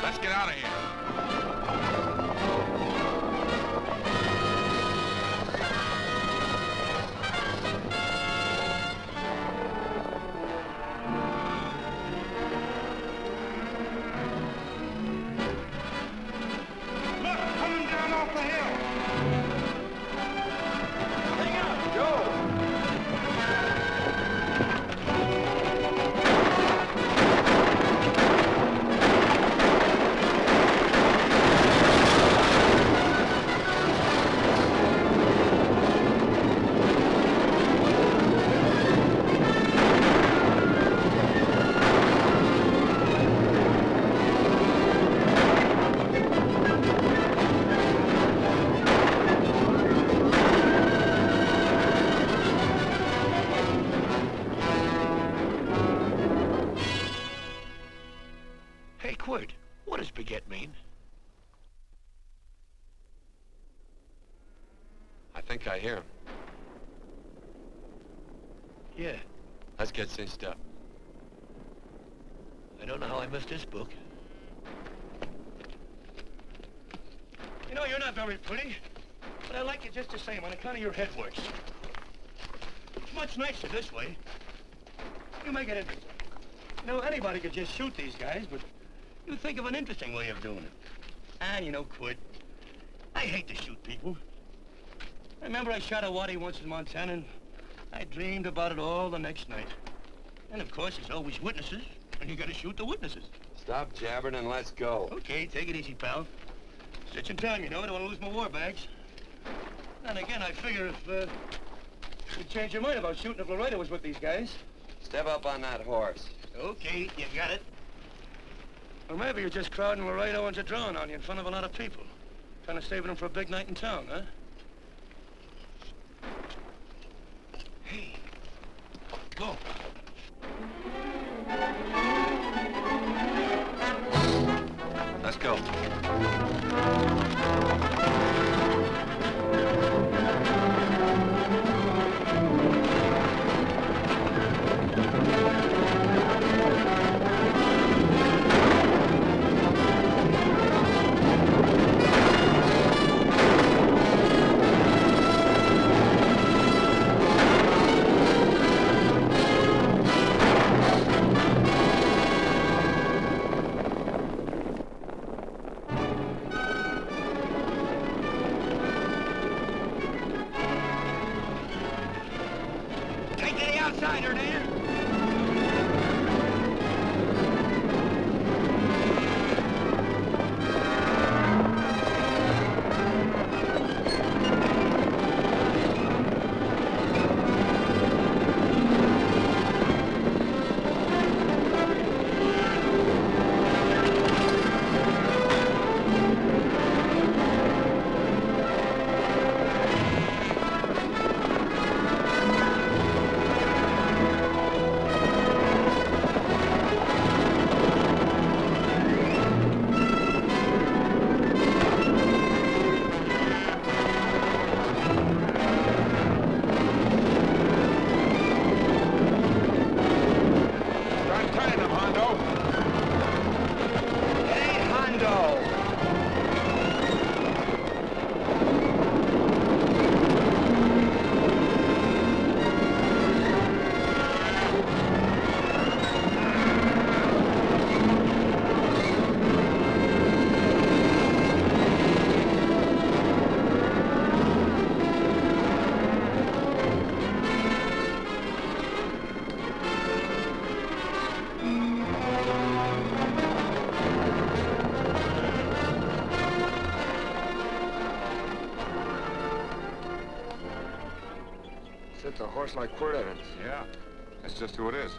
Let's get out of here. Hey, Quirt, what does baguette mean? I think I hear him. Yeah, Let's get cinched up. I don't know how I missed this book. You know, you're not very pretty, but I like you just the same on account of your head works. It's much nicer this way. You make it interesting. You know, anybody could just shoot these guys, but you think of an interesting way of doing it. And, you know, Quirt, I hate to shoot people. I remember I shot a waddy once in Montana, and I dreamed about it all the next night. And, of course, there's always witnesses, and you gotta shoot the witnesses. Stop jabbering and let's go. Okay, take it easy, pal. Stitch in time, you know. I don't want to lose my war bags. And again, I figure if you'd change your mind about shooting if Laredo was with these guys. Step up on that horse. Okay, you got it. Or maybe you're just crowding Laredo into drawing on you in front of a lot of people. Kind of saving them for a big night in town, huh? Hey, go. Let's go. outsider, Dan. It's a horse like Quirt Evans. Yeah, that's just who it is.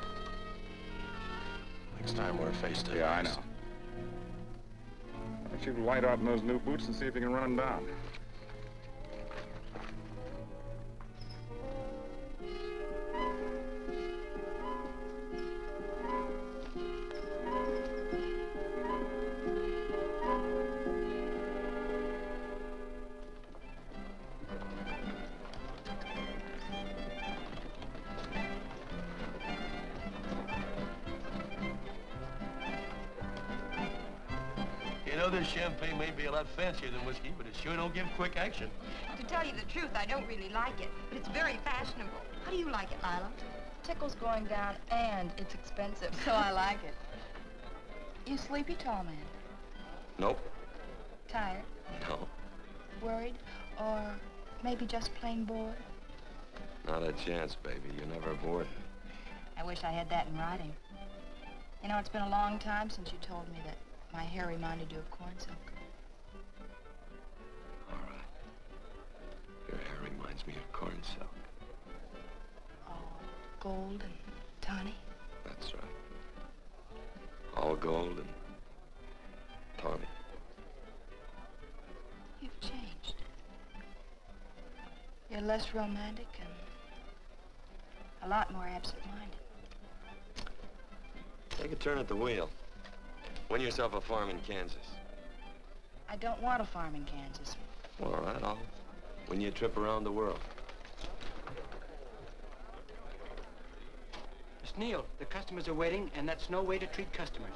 Next time we're face to face. Yeah, I know. Why don't you light out in those new boots and see if you can run him down? You know, this champagne may be a lot fancier than whiskey, but it sure don't give quick action. To tell you the truth, I don't really like it, but it's very fashionable. How do you like it, Lila? Tickle's going down, and it's expensive, so I like it. You sleepy, tall man? Nope. Tired? No. Worried? Or maybe just plain bored? Not a chance, baby. You're never bored. I wish I had that in writing. You know, it's been a long time since you told me that my hair reminded you of corn silk. All right. Your hair reminds me of corn silk. All gold and tawny. That's right. All gold and tawny. You've changed. You're less romantic and a lot more absent-minded. Take a turn at the wheel. Win yourself a farm in Kansas. I don't want a farm in Kansas. All right, I'll win you a trip around the world. Miss Neal, the customers are waiting, and that's no way to treat customers.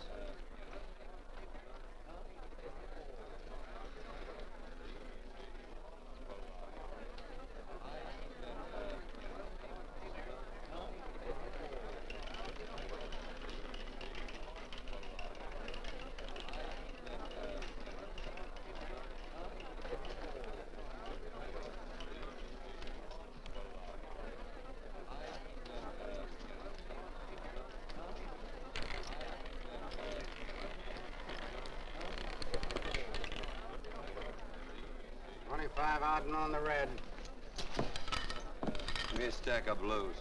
Out and on the red. Give me a stack of blues.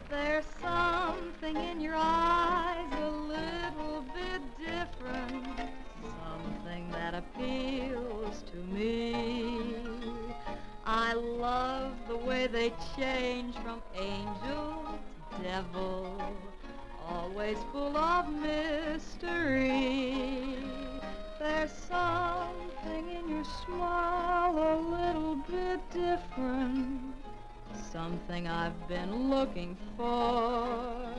There's something in your eyes a little bit different, something that appeals to me. I love the way they change from angel to devil, always full of mystery. There's something in your smile a little bit different, something I've been looking for.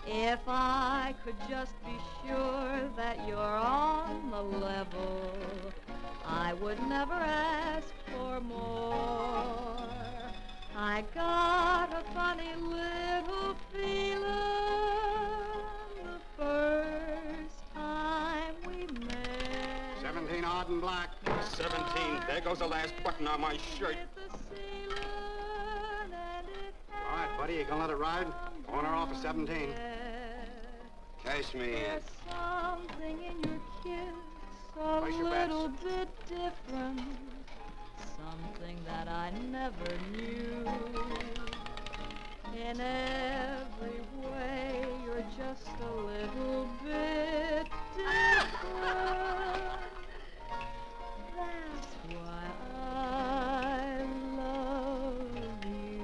If I could just be sure that you're on the level, I would never ask for more. I got a funny little feeling the first time we met. 17 odd and black. 17. There goes the last button on my shirt. All right, buddy, you gonna let it ride? On or off of 17. Cash me in. There's something in your kiss a Place your bets. little bit different, something that I never knew. In every way, you're just a little bit different. That's why I love you.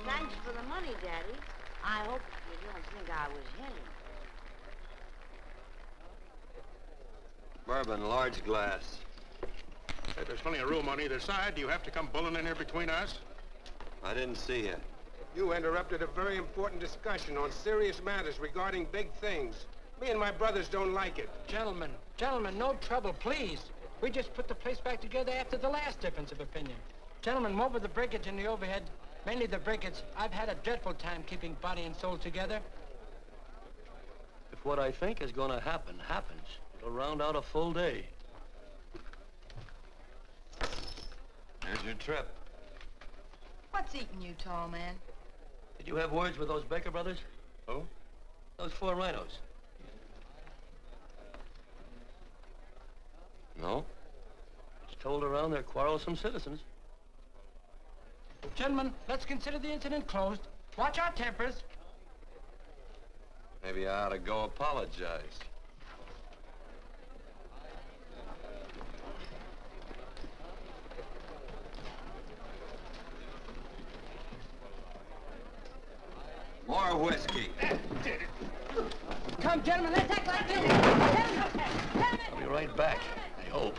Thanks for the money, Daddy. I hope you don't think I was hinting. Bourbon, large glass. Hey, there's plenty of room on either side. Do you have to come bulling in here between us? I didn't see you. You interrupted a very important discussion on serious matters regarding big things. Me and my brothers don't like it. Gentlemen, no trouble, please. We just put the place back together after the last difference of opinion. Gentlemen, what with the breakage and the overhead, mainly the breakage, I've had a dreadful time keeping body and soul together. If what I think is going to happen happens, it'll round out a full day. Here's your trip. What's eating you, tall man? Did you have words with those Baker brothers? Who? Those 4 rhinos. No? It's told around they're quarrelsome citizens. Gentlemen, let's consider the incident closed. Watch our tempers. Maybe I ought to go apologize. More whiskey. Come, gentlemen, let's act like this. I'll be right back, I hope.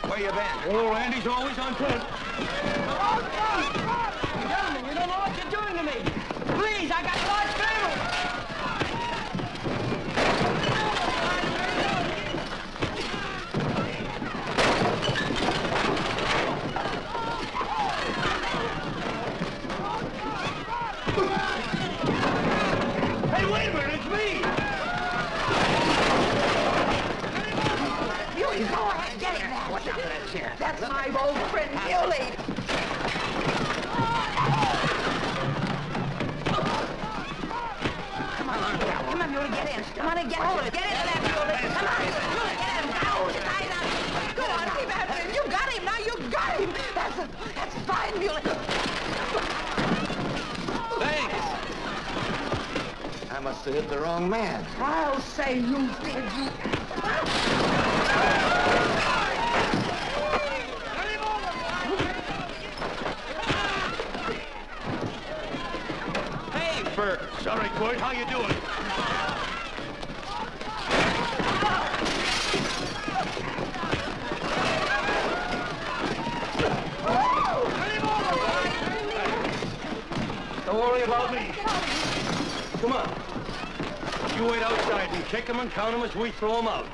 Where you been? Oh, Randy's always on point. Gentlemen, you don't know what you're doing to me. Please, I got a large family. Hey, wait a minute, it's me! Muley, go ahead, get it back. Watch out for that chair. That's my old friend, Muley. Come on, Muley, get in. Come on and get hold of it. Get into that, Muley. Come on, Muley, get in. Now, tie it up. Go on, keep after him. You got him, now you got him. That's fine, Muley. Thanks. I must have hit the wrong man. I'll say you did, you. Hey, Bert. Sorry, Court. How you doing? Don't worry about me. Come on. You wait outside and kick them and count them as we throw them out.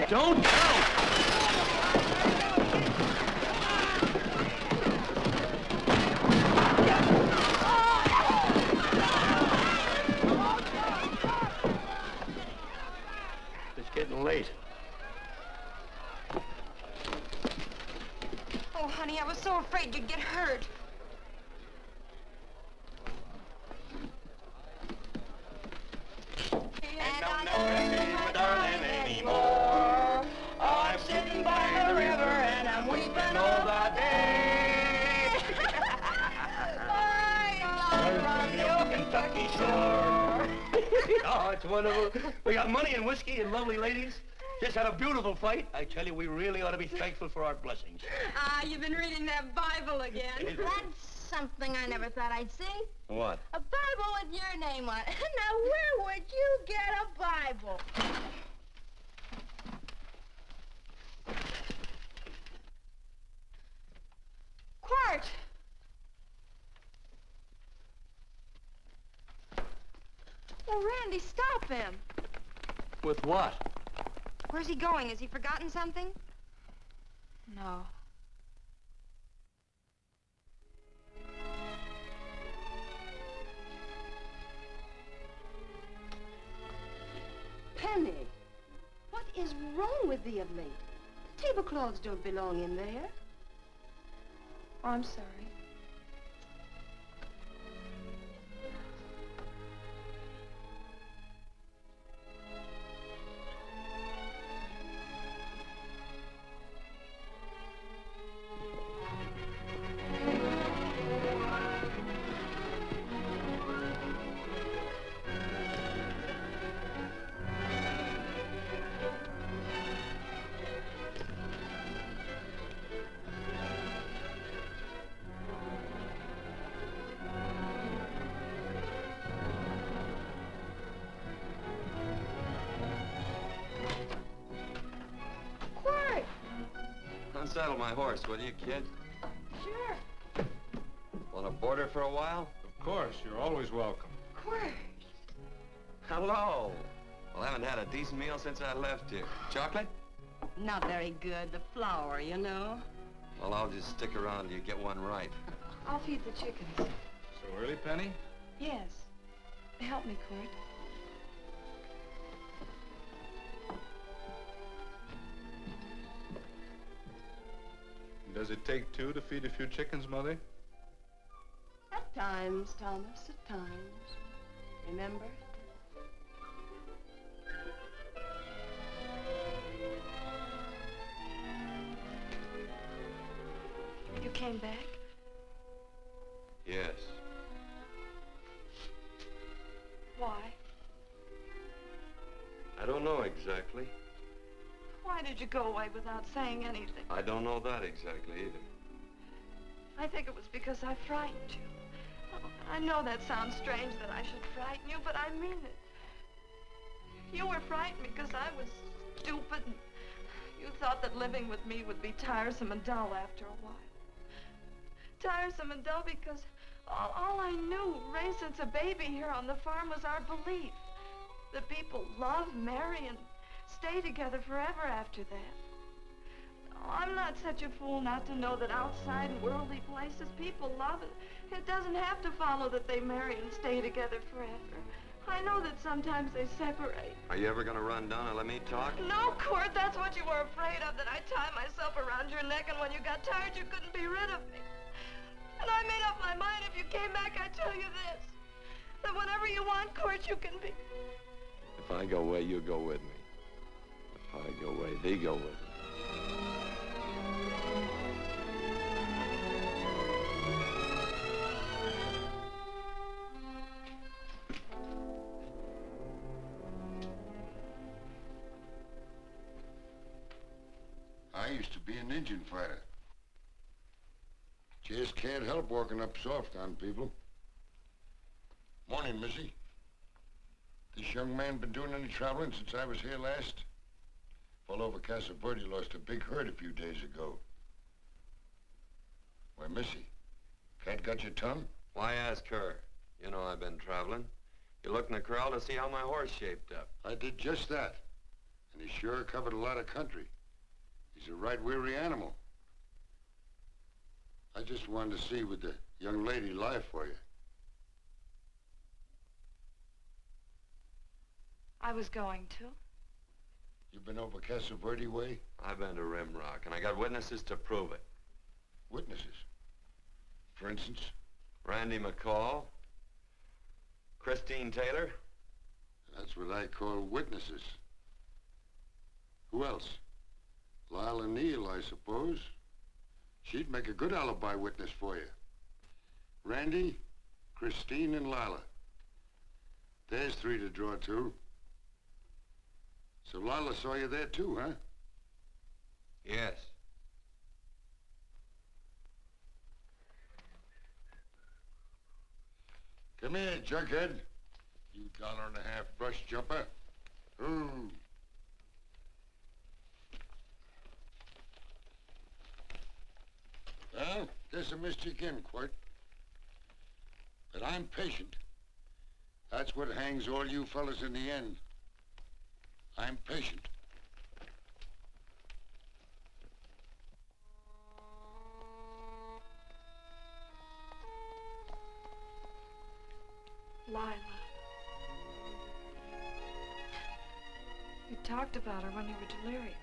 Don't count! It's getting late. Oh, honey, I was so afraid you'd get hurt. And I'll never see my darling anymore. I'm sitting by the river and I'm weeping all the day. From the old Kentucky shore. Oh, it's wonderful. We got money and whiskey and lovely ladies. Just had a beautiful fight. I tell you, we really ought to be thankful for our blessings. Ah, you've been reading that Bible again. That's something I never thought I'd see. What? A Bible with your name on it. Now, where would you get a Bible? Quart! Oh, Randy, stop him. With what? Where's he going? Has he forgotten something? No. Penny, what is wrong with thee of late? Tablecloths don't belong in there. Oh, I'm sorry. Unsaddle my horse, will you, kid? Sure. Want to board her for a while? Of course, you're always welcome. Quart. Hello. Well, I haven't had a decent meal since I left here. Chocolate? Not very good. The flour, you know. Well, I'll just stick around till you get one right. I'll feed the chickens. So early, Penny? Yes. help me, Court. Does it take two to feed a few chickens, Mother? At times, Thomas, at times. Remember? You came back? Yes. Why? I don't know exactly. Why did you go away without saying anything? I don't know that exactly either. I think it was because I frightened you. Oh, I know that sounds strange that I should frighten you, but I mean it. You were frightened because I was stupid, and you thought that living with me would be tiresome and dull after a while. Tiresome and dull because all I knew, raised since a baby here on the farm, was our belief that people love, marry, and stay together forever after that. Oh, I'm not such a fool not to know that outside in worldly places people love it. It doesn't have to follow that they marry and stay together forever. I know that sometimes they separate. Are you ever gonna run down and let me talk? No, Court, that's what you were afraid of, that I'd tie myself around your neck, and when you got tired, you couldn't be rid of me. And I made up my mind, if you came back, I'd tell you this, that whenever you want, Court, you can be. If I go away, you go with me. If I go away, they go with me. I used to be an Indian fighter. Just can't help walking up soft on people. Morning, Missy. This young man been doing any traveling since I was here last? Fellow over Casa Verde lost a big herd a few days ago. Why, Missy, cat got your tongue? Why ask her? You know I've been traveling. You looked in the corral to see how my horse shaped up. I did just that. And he sure covered a lot of country. He's a right weary animal. I just wanted to see would the young lady lie for you. I was going to. You been over Casa Verde way? I've been to Rimrock, and I got witnesses to prove it. Witnesses? For instance? Randy McCall, Christine Taylor. That's what I call witnesses. Who else? Lila Neal, I suppose. She'd make a good alibi witness for you. Randy, Christine, and Lila. There's three to draw to. So Lila saw you there too, huh? Yes. Come here, junkhead. You $1.50 brush jumper. Ooh. Well, guess I missed you again, Quirt. But I'm patient. That's what hangs all you fellas in the end. I'm patient. Lila. You talked about her when you were delirious.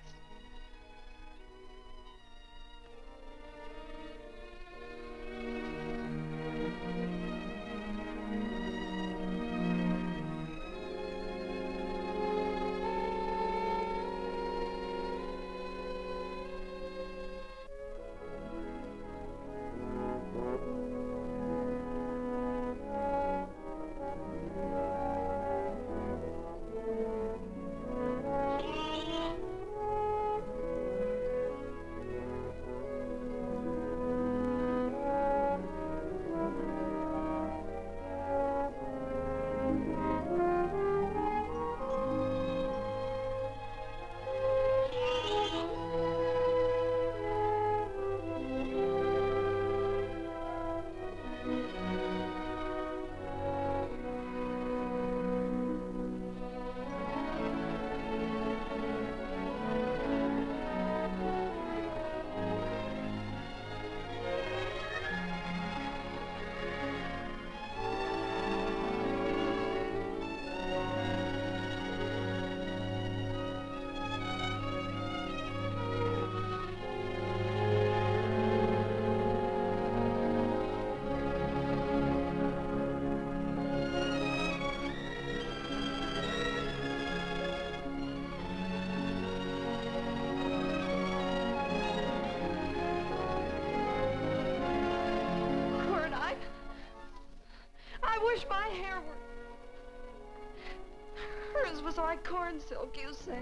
like corn silk, you said.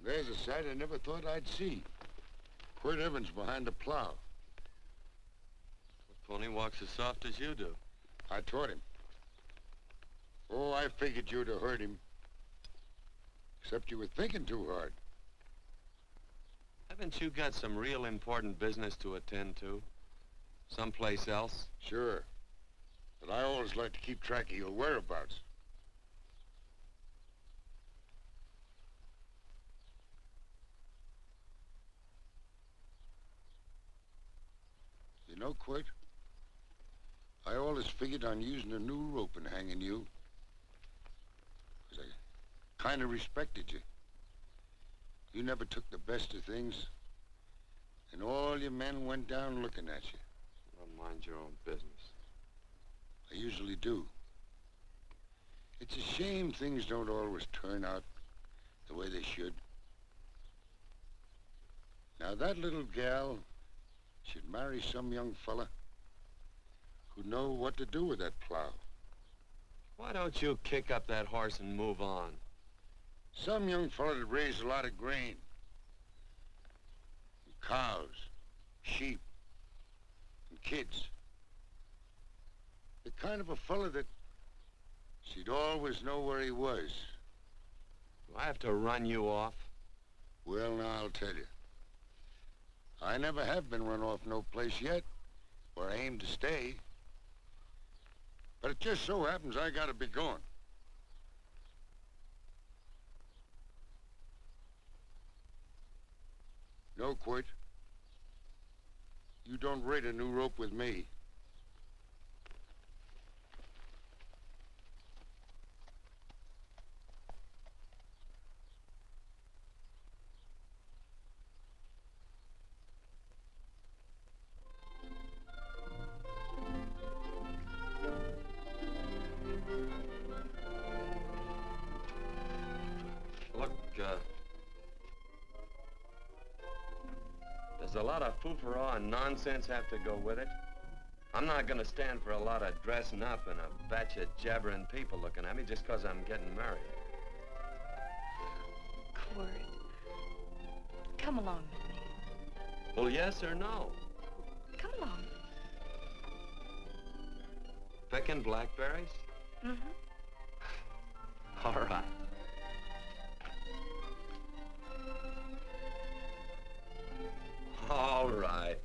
There's a sight I never thought I'd see. Quirt Evans behind the plow. The pony walks as soft as you do. I taught him. Oh, I figured you'd have hurt him. Except you were thinking too hard. Haven't you got some real important business to attend to? Someplace else? Sure. But I always like to keep track of your whereabouts. You know, Quirt, I always figured on using a new rope and hanging you. 'Cause I kind of respected you. You never took the best of things. And all your men went down looking at you. Well, mind your own business. I usually do. It's a shame things don't always turn out the way they should. Now, that little gal should marry some young fella who'd know what to do with that plow. Why don't you kick up that horse and move on? Some young fella that raised a lot of grain. And cows, sheep, and kids. The kind of a fella that she'd always know where he was. Do I have to run you off? Well, now, I'll tell you. I never have been run off no place yet, where I aim to stay. But it just so happens I gotta be going. No, Quirt. You don't rate a new rope with me. Look, does a lot of foo-for-all and nonsense have to go with it? I'm not gonna stand for a lot of dressing up and a batch of jabbering people looking at me just 'cause I'm getting married. Quirt, come along with me. Well, yes or no? Come along. Picking blackberries? Mm-hmm. All right. All right.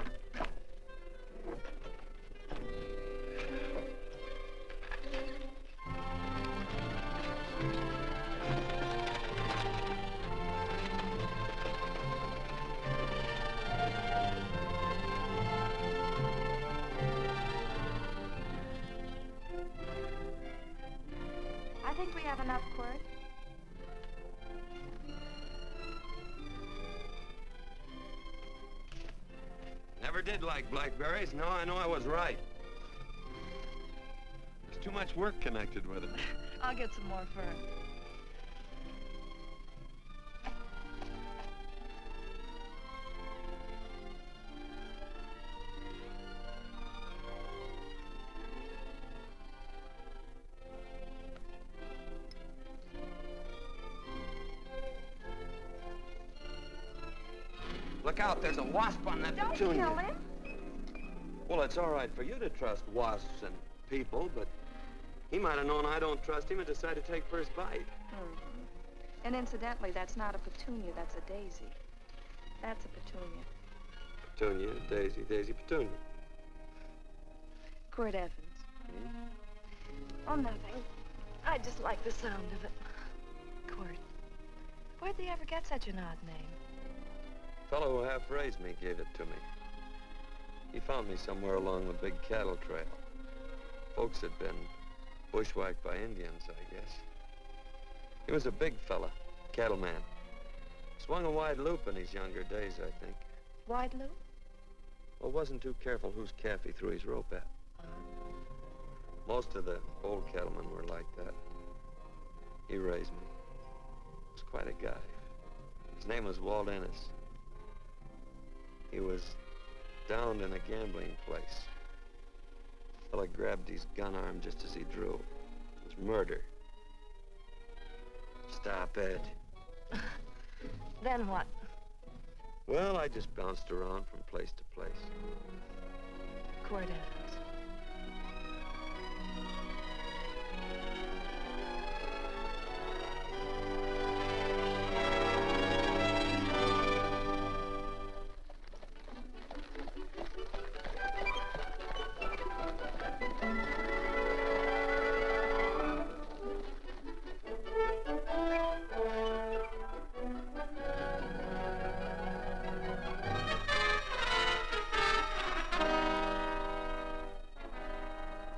I think we have enough, Quirt. Never did like blackberries. Now I know I was right. There's too much work connected with it. I'll get some more fern. Look out, there's a wasp on that Don't petunia. kill him. Well, it's all right for you to trust wasps and people, but he might have known I don't trust him and decided to take first bite. Mm-hmm. And incidentally, that's not a petunia, that's a daisy. That's a petunia. Petunia, daisy, daisy, petunia. Quirt Evans. Oh, nothing. I just like the sound of it. Quirt. Where'd they ever get such an odd name? Fellow who half-raised me gave it to me. He found me somewhere along the big cattle trail. Folks had been bushwhacked by Indians, I guess. He was a big fella, cattleman. Swung a wide loop in his younger days, I think. Wide loop? Well, wasn't too careful whose calf he threw his rope at. Most of the old cattlemen were like that. He raised me. Was quite a guy. His name was Walt Ennis. He was downed in a gambling place. The fella grabbed his gun arm just as he drew. It was murder. Stop it. Then what? Well, I just bounced around from place to place. Quirt Evans.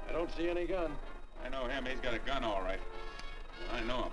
I don't see any gun. I know him. He's got a gun, all right. I know him.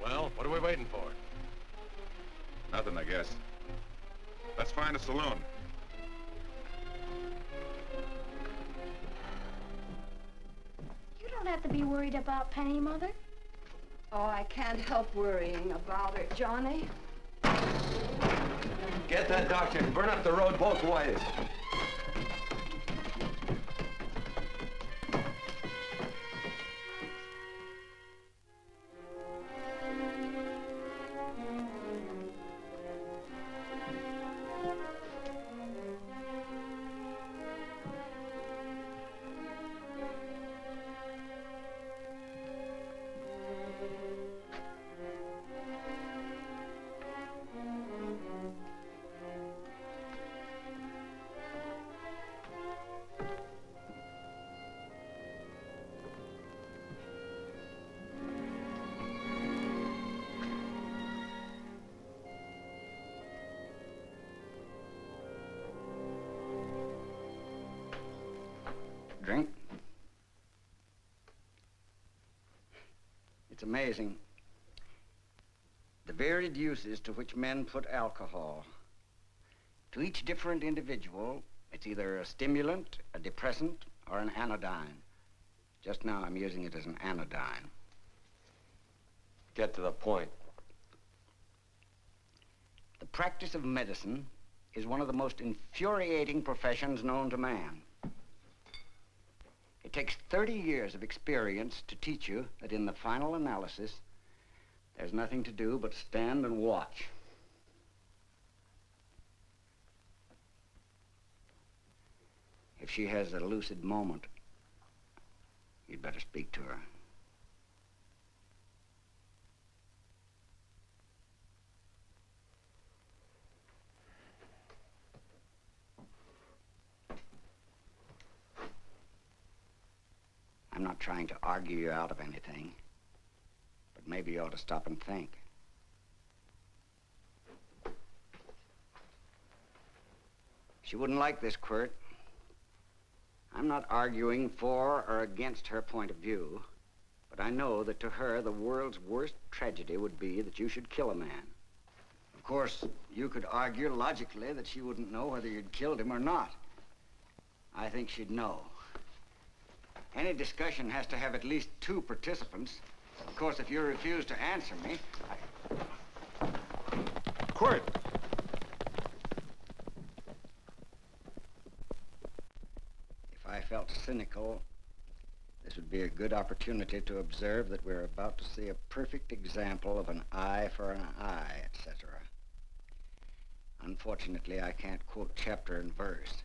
Well, what are we waiting for? Nothing, I guess. Let's find a saloon. You don't have to be worried about Penny, Mother. Oh, I can't help worrying about her, Johnny. Get that doctor and burn up the road both ways. Drink? It's amazing. The varied uses to which men put alcohol. To each different individual, it's either a stimulant, a depressant, or an anodyne. Just now, I'm using it as an anodyne. Get to the point. The practice of medicine is one of the most infuriating professions known to man. It takes 30 years of experience to teach you that in the final analysis, there's nothing to do but stand and watch. If she has a lucid moment, you'd better speak to her. I'm not trying to argue you out of anything, but maybe you ought to stop and think. She wouldn't like this, Quirt. I'm not arguing for or against her point of view, but I know that to her, the world's worst tragedy would be that you should kill a man. Of course, you could argue logically that she wouldn't know whether you'd killed him or not. I think she'd know. Any discussion has to have at least 2 participants. Of course, if you refuse to answer me, Quirt! If I felt cynical, this would be a good opportunity to observe that we're about to see a perfect example of an eye for an eye, etc. Unfortunately, I can't quote chapter and verse,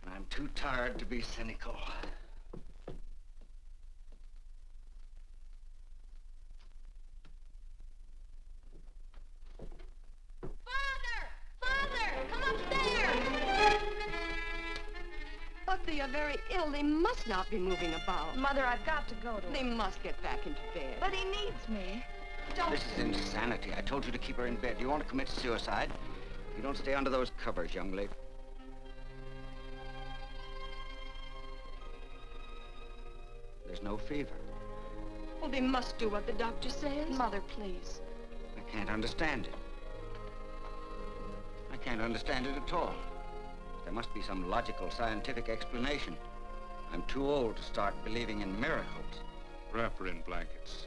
and I'm too tired to be cynical. But they are very ill. They must not be moving about. Mother, I've got to go to They must get back into bed. But he needs me. Don't... This is insanity. I told you to keep her in bed. Do you want to commit suicide? You don't stay under those covers, young lady. There's no fever. Well, they must do what the doctor says. Mother, please. I can't understand it. I can't understand it at all. There must be some logical, scientific explanation. I'm too old to start believing in miracles. Wrap her in blankets.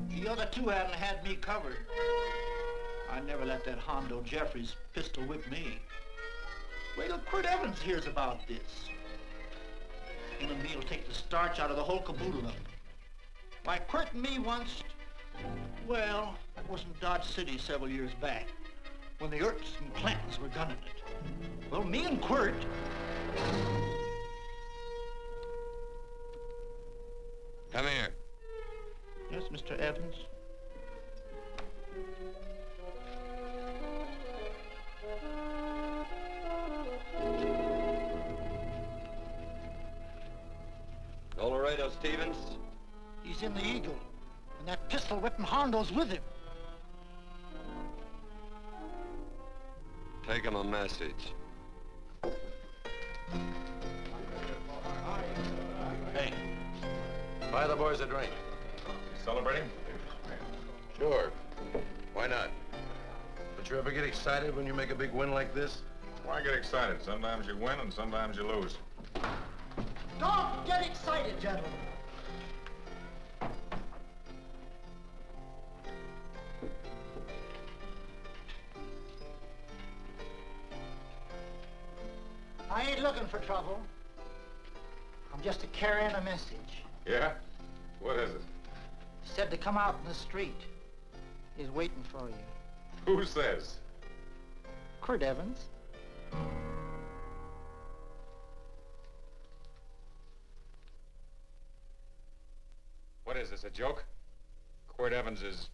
The other 2 hadn't had me covered. I never let that Hondo Jeffries pistol whip me. Wait till Quirt Evans hears about this. Him and me'll take the starch out of the whole caboodle of it. Why, Quirt and me once, well, that was in Dodge City several years back, when the Erts and Clantons were gunning it. Well, me and Quirt... Come here. Yes, Mr. Evans? Colorado Stevens? He's in the Eagle, and that pistol-whipping Hondo's with him. Take him a message. Hey, buy the boys a drink. Celebrating? Sure. Why not? Don't you ever get excited when you make a big win like this? Why get excited? Sometimes you win and sometimes you lose. Don't get excited, gentlemen. I ain't looking for trouble. I'm just carrying a message. Yeah? What is it? Said to come out in the street. He's waiting for you. Who says? Quirt Evans. What is this, a joke? Quirt Evans is...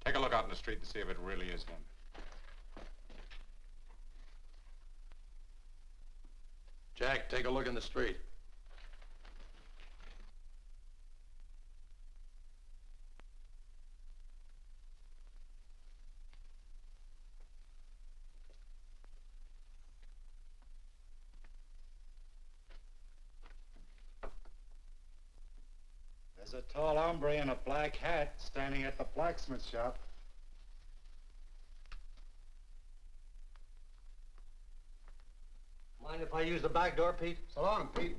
Take a look out in the street and see if it really is him. Jack, take a look in the street. There's a tall hombre in a black hat standing at the blacksmith shop. Mind if I use the back door, Pete? So long, Pete.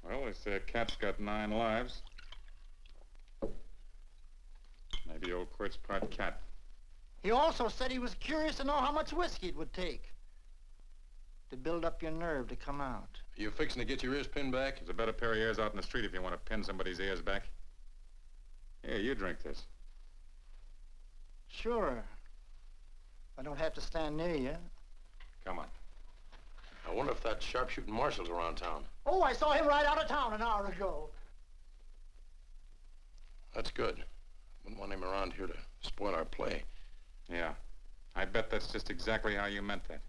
Well, they say a cat's got 9 lives. Maybe old Quirt's part cat. He also said he was curious to know how much whiskey it would take to build up your nerve to come out. Are you fixing to get your ears pinned back? There's a better pair of ears out in the street if you want to pin somebody's ears back. Here, you drink this. Sure. I don't have to stand near you. Come on. I wonder if that sharpshooting marshal's around town. Oh, I saw him ride out of town an hour ago. That's good. Wouldn't want him around here to spoil our play. Yeah. I bet that's just exactly how you meant that.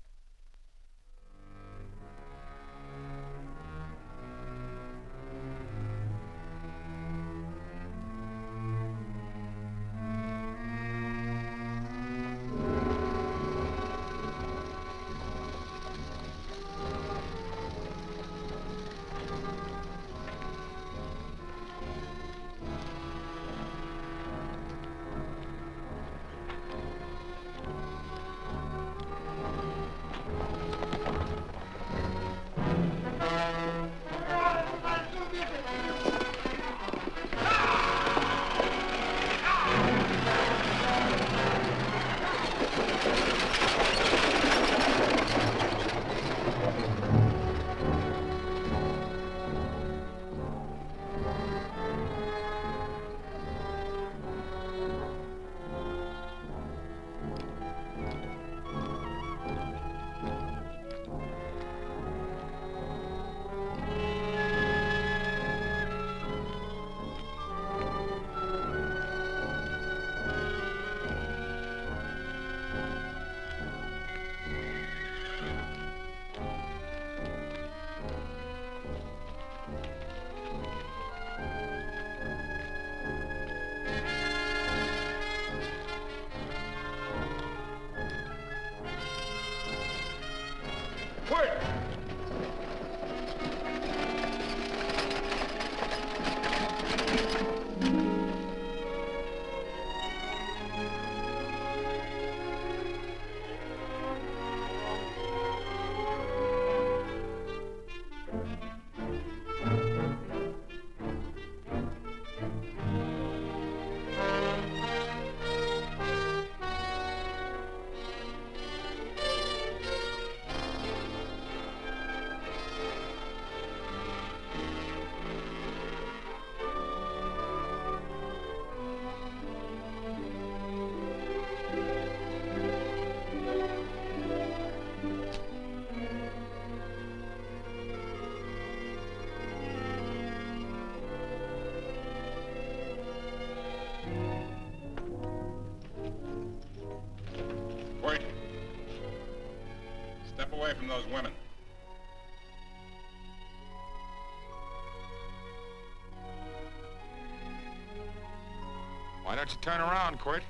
Wait. Step away from those women. Why don't you turn around, Quirt?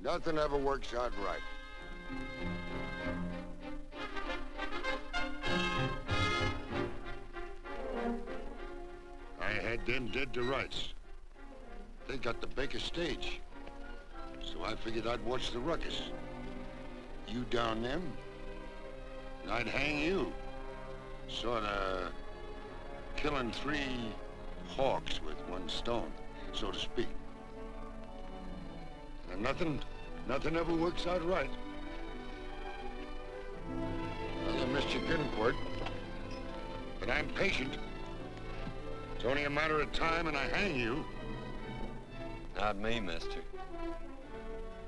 Nothing ever works out right. I had them dead to rights. They got the Baker stage. So So I figured I'd watch the ruckus. You down them, and I'd hang you. Sorta killing 3 hawks with 1 stone, so to speak. And nothing ever works out right. Well, I missed your getting for it, but I'm patient. It's only a matter of time and I hang you. Not me, mister.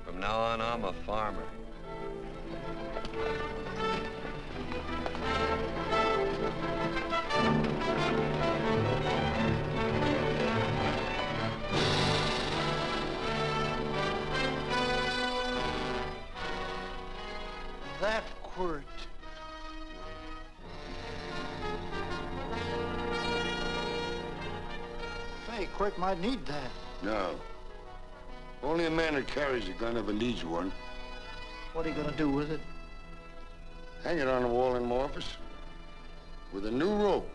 From now on, I'm a farmer. That quirt. Say, Quirt might need that. No. Only a man that carries a gun ever needs one. What are you gonna do with it? Hang it on the wall in my office with a new rope.